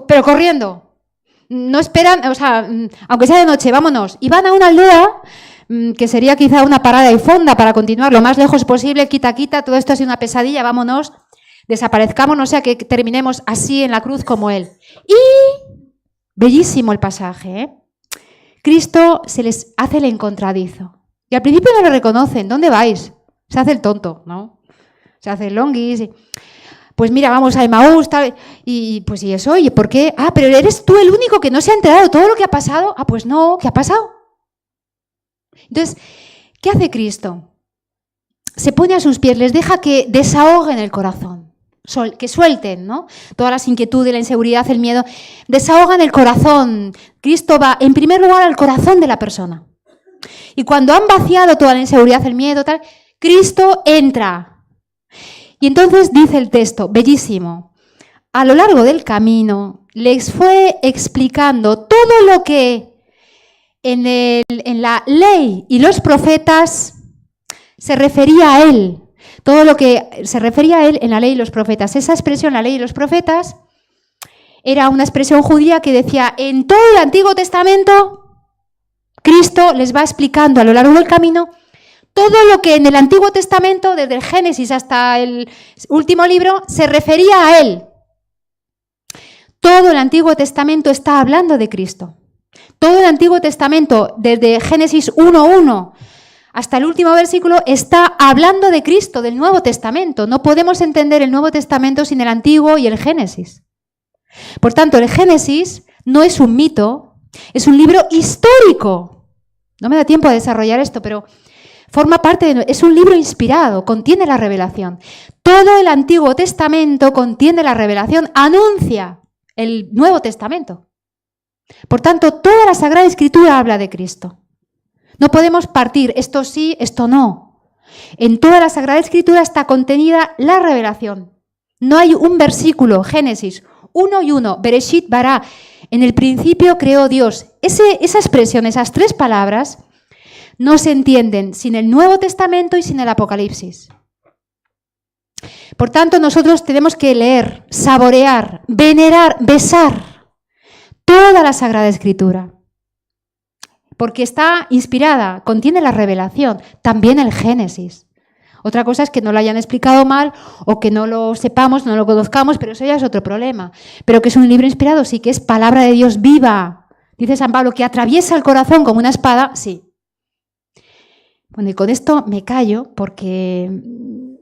pero corriendo. No esperan, aunque sea de noche, vámonos. Y van a una aldea que sería quizá una parada y fonda para continuar lo más lejos posible, quita, todo esto ha sido una pesadilla, vámonos, desaparezcamos, no sea que terminemos así en la cruz como Él. Y, bellísimo el pasaje, ¿eh? Cristo se les hace el encontradizo. Y al principio no lo reconocen, ¿dónde vais? Se hace el tonto, ¿no? Se hace el longuis. Pues mira, vamos a Emaús, tal, y pues ¿y eso? ¿Y por qué? Ah, pero eres tú el único que no se ha enterado de todo lo que ha pasado. Ah, pues no, ¿qué ha pasado? Entonces, ¿qué hace Cristo? Se pone a sus pies, les deja que desahoguen el corazón, que suelten, ¿no? Todas las inquietudes, la inseguridad, el miedo, desahogan el corazón. Cristo va, en primer lugar, al corazón de la persona. Y cuando han vaciado toda la inseguridad, el miedo, tal, Cristo entra. Y entonces dice el texto, bellísimo, a lo largo del camino les fue explicando todo lo que en la ley y los profetas se refería a él. Todo lo que se refería a él en la ley y los profetas. Esa expresión, la ley y los profetas, era una expresión judía que decía, en todo el Antiguo Testamento, Cristo les va explicando a lo largo del camino todo lo que en el Antiguo Testamento, desde el Génesis hasta el último libro, se refería a él. Todo el Antiguo Testamento está hablando de Cristo. Todo el Antiguo Testamento, desde Génesis 1:1 hasta el último versículo, está hablando de Cristo, del Nuevo Testamento. No podemos entender el Nuevo Testamento sin el Antiguo y el Génesis. Por tanto, el Génesis no es un mito, es un libro histórico. No me da tiempo a desarrollar esto, pero forma parte es un libro inspirado, contiene la revelación. Todo el Antiguo Testamento contiene la revelación, anuncia el Nuevo Testamento. Por tanto, toda la Sagrada Escritura habla de Cristo. No podemos partir, esto sí, esto no. En toda la Sagrada Escritura está contenida la revelación. No hay un versículo, Génesis 1:1, Bereshit bara, en el principio creó Dios. Esa expresión, esas tres palabras, no se entienden sin el Nuevo Testamento y sin el Apocalipsis. Por tanto, nosotros tenemos que leer, saborear, venerar, besar toda la Sagrada Escritura. Porque está inspirada, contiene la revelación, también el Génesis. Otra cosa es que no lo hayan explicado mal o que no lo sepamos, no lo conozcamos, pero eso ya es otro problema. Pero que es un libro inspirado, sí, que es palabra de Dios viva. Dice San Pablo, que atraviesa el corazón como una espada, sí. Bueno, y con esto me callo porque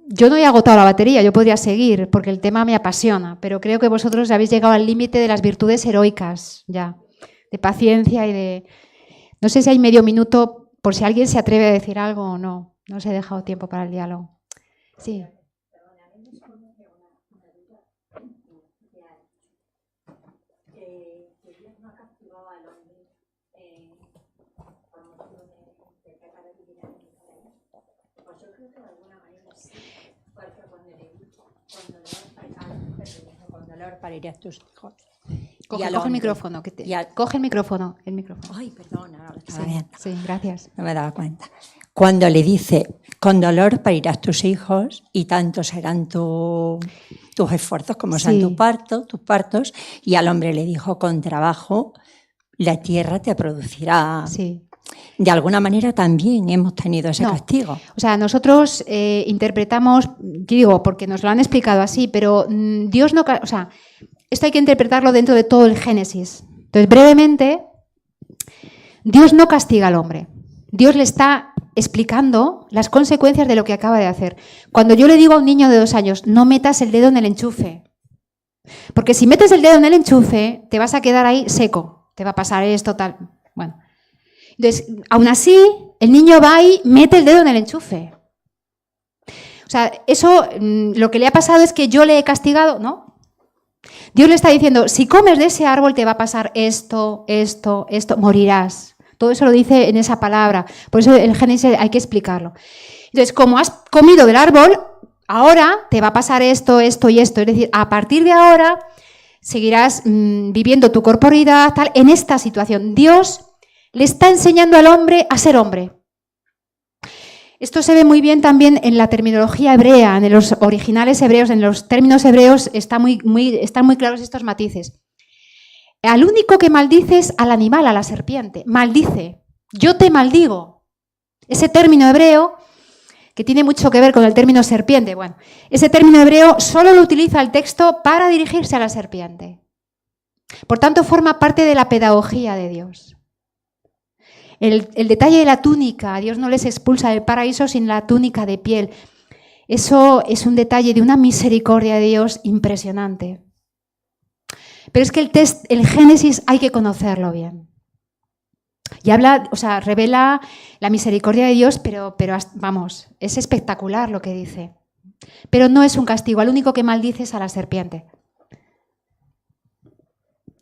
yo no he agotado la batería, yo podría seguir porque el tema me apasiona, pero creo que vosotros ya habéis llegado al límite de las virtudes heroicas, ya, de paciencia y de... No sé si hay medio minuto por si alguien se atreve a decir algo o no. No os he dejado tiempo para el diálogo. Sí. Con dolor parirás tus hijos. Coge el micrófono. Coge el micrófono. Ay, perdona, ahora estaba sí, viendo. Sí, gracias. No me daba cuenta. Cuando le dice, con dolor parirás tus hijos y tanto serán tus esfuerzos como sean tus partos, y al hombre le dijo, con trabajo la tierra te producirá. Sí. De alguna manera también hemos tenido ese castigo. O sea, nosotros interpretamos, digo, porque nos lo han explicado así, pero Dios no... O sea, esto hay que interpretarlo dentro de todo el Génesis. Entonces, brevemente, Dios no castiga al hombre. Dios le está explicando las consecuencias de lo que acaba de hacer. Cuando yo le digo a un niño de 2 años, no metas el dedo en el enchufe, porque si metes el dedo en el enchufe, te vas a quedar ahí seco, te va a pasar esto, tal. Bueno, entonces, aún así, el niño va y mete el dedo en el enchufe. O sea, eso, lo que le ha pasado es que yo le he castigado, ¿no? Dios le está diciendo, si comes de ese árbol te va a pasar esto, morirás. Todo eso lo dice en esa palabra. Por eso el Génesis hay que explicarlo. Entonces, como has comido del árbol, ahora te va a pasar esto y esto. Es decir, a partir de ahora seguirás viviendo tu corporeidad tal, en esta situación. Dios le está enseñando al hombre a ser hombre. Esto se ve muy bien también en la terminología hebrea, en los originales hebreos, en los términos hebreos están muy claros estos matices. Al único que maldice es al animal, a la serpiente. Maldice. Yo te maldigo. Ese término hebreo, que tiene mucho que ver con el término serpiente, bueno, ese término hebreo solo lo utiliza el texto para dirigirse a la serpiente. Por tanto, forma parte de la pedagogía de Dios. El detalle de la túnica, Dios no les expulsa del paraíso sin la túnica de piel. Eso es un detalle de una misericordia de Dios impresionante. Pero es que el Génesis hay que conocerlo bien. Y habla, o sea, revela la misericordia de Dios, pero vamos, es espectacular lo que dice. Pero no es un castigo, al único que maldice es a la serpiente.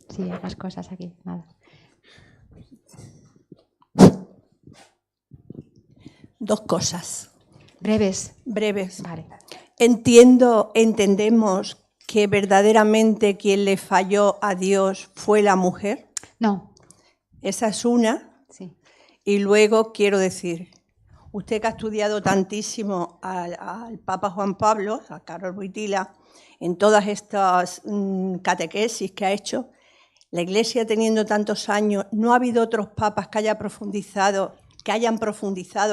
Sí, hay más cosas aquí, nada. Dos cosas. Breves. Breves. Vale. Entendemos que verdaderamente quien le falló a Dios fue la mujer. No. Esa es una. Sí. Y luego quiero decir, usted que ha estudiado tantísimo al Papa Juan Pablo, a Karol Wojtyla, en todas estas catequesis que ha hecho, la Iglesia teniendo tantos años, ¿no ha habido otros papas que hayan profundizado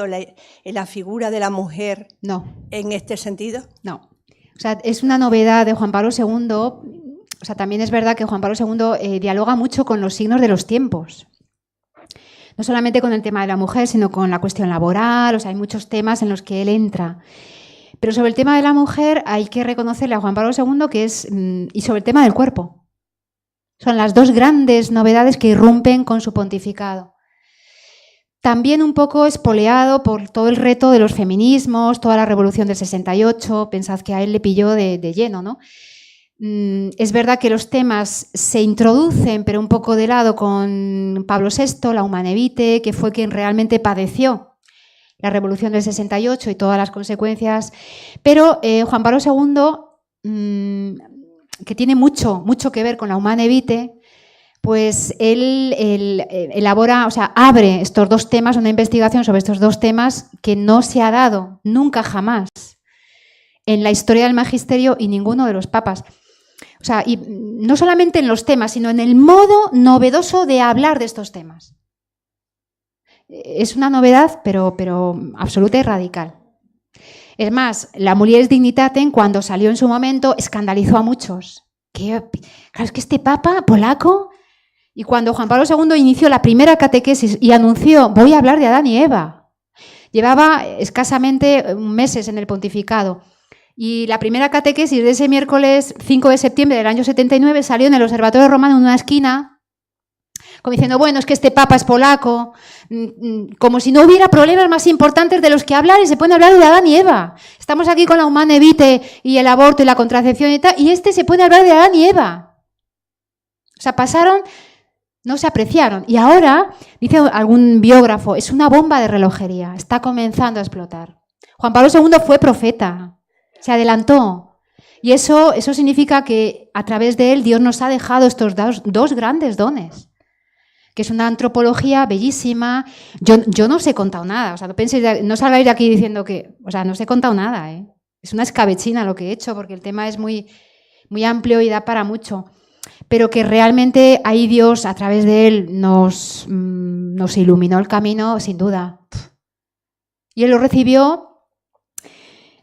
en la figura de la mujer? No. ¿En este sentido? No. O sea, es una novedad de Juan Pablo II. O sea, también es verdad que Juan Pablo II dialoga mucho con los signos de los tiempos. No solamente con el tema de la mujer, sino con la cuestión laboral. O sea, hay muchos temas en los que él entra. Pero sobre el tema de la mujer hay que reconocerle a Juan Pablo II que es... Y sobre el tema del cuerpo. Son las dos grandes novedades que irrumpen con su pontificado. También un poco espoleado por todo el reto de los feminismos, toda la revolución del 68, pensad que a él le pilló de lleno, ¿no? Es verdad que los temas se introducen, pero un poco de lado con Pablo VI, la Humanae Vitae, que fue quien realmente padeció la revolución del 68 y todas las consecuencias. Pero Juan Pablo II, que tiene mucho que ver con la Humanae Vitae, pues él elabora, o sea, abre estos dos temas, una investigación sobre estos dos temas que no se ha dado nunca jamás en la historia del magisterio y ninguno de los papas. O sea, y no solamente en los temas, sino en el modo novedoso de hablar de estos temas. Es una novedad, pero absoluta y radical. Es más, la Mulieris Dignitatem, cuando salió en su momento, escandalizó a muchos. Claro, es que este papa polaco... Y cuando Juan Pablo II inició la primera catequesis y anunció, voy a hablar de Adán y Eva, llevaba escasamente meses en el pontificado. Y la primera catequesis de ese miércoles 5 de septiembre del año 79 salió en el Observatorio Romano en una esquina, como diciendo, bueno, es que este papa es polaco, como si no hubiera problemas más importantes de los que hablar y se pone a hablar de Adán y Eva. Estamos aquí con la Humanae Vitae y el aborto y la contracepción y tal, y se pone a hablar de Adán y Eva. O sea, pasaron... No se apreciaron. Y ahora, dice algún biógrafo, es una bomba de relojería. Está comenzando a explotar. Juan Pablo II fue profeta. Se adelantó. Y eso significa que a través de él Dios nos ha dejado estos dos grandes dones. Que es una antropología bellísima. Yo no os he contado nada. O sea, no salgáis de aquí diciendo que... O sea, no os he contado nada. Es una escabechina lo que he hecho, porque el tema es muy, muy amplio y da para mucho. Pero que realmente ahí Dios, a través de él, nos iluminó el camino, sin duda. Y él lo recibió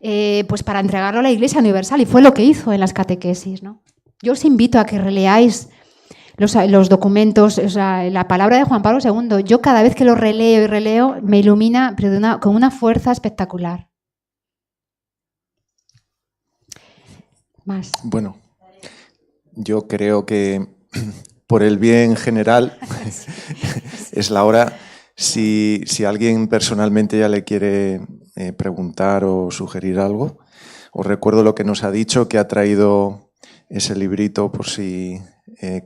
pues para entregarlo a la Iglesia Universal, y fue lo que hizo en las catequesis, ¿no? Yo os invito a que releáis los documentos, o sea, la palabra de Juan Pablo II. Yo cada vez que lo releo y releo, me ilumina pero con una fuerza espectacular. Más. Bueno. Yo creo que por el bien general es la hora. Si alguien personalmente ya le quiere preguntar o sugerir algo, os recuerdo lo que nos ha dicho, que ha traído ese librito por si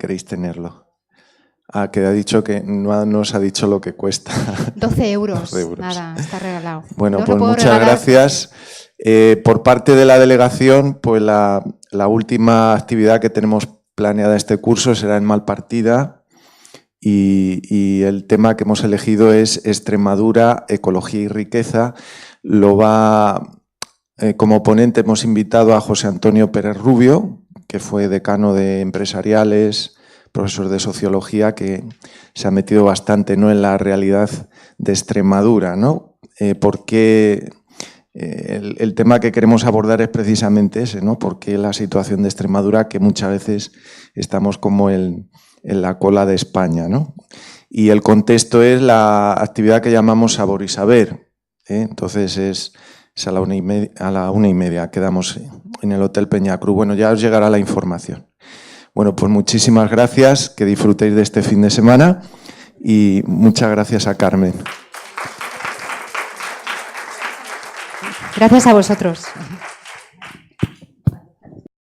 queréis tenerlo. Que ha dicho que no nos ha dicho lo que cuesta. 12 euros. 12 euros. Nada, está regalado. Bueno, no pues muchas gracias. Por parte de la delegación, pues la última actividad que tenemos planeada este curso será en Malpartida y el tema que hemos elegido es Extremadura, ecología y riqueza. Como ponente hemos invitado a José Antonio Pérez Rubio, que fue decano de empresariales, profesor de sociología, que se ha metido bastante, ¿no?, en la realidad de Extremadura, ¿no? Porque el tema que queremos abordar es precisamente ese, ¿no? Porque la situación de Extremadura, que muchas veces estamos como en la cola de España, ¿no? Y el contexto es la actividad que llamamos Sabor y Saber. Entonces es a la 1:30, quedamos en el Hotel Peñacruz. Bueno, ya os llegará la información. Bueno, pues muchísimas gracias, que disfrutéis de este fin de semana y muchas gracias a Carmen. Gracias a vosotros.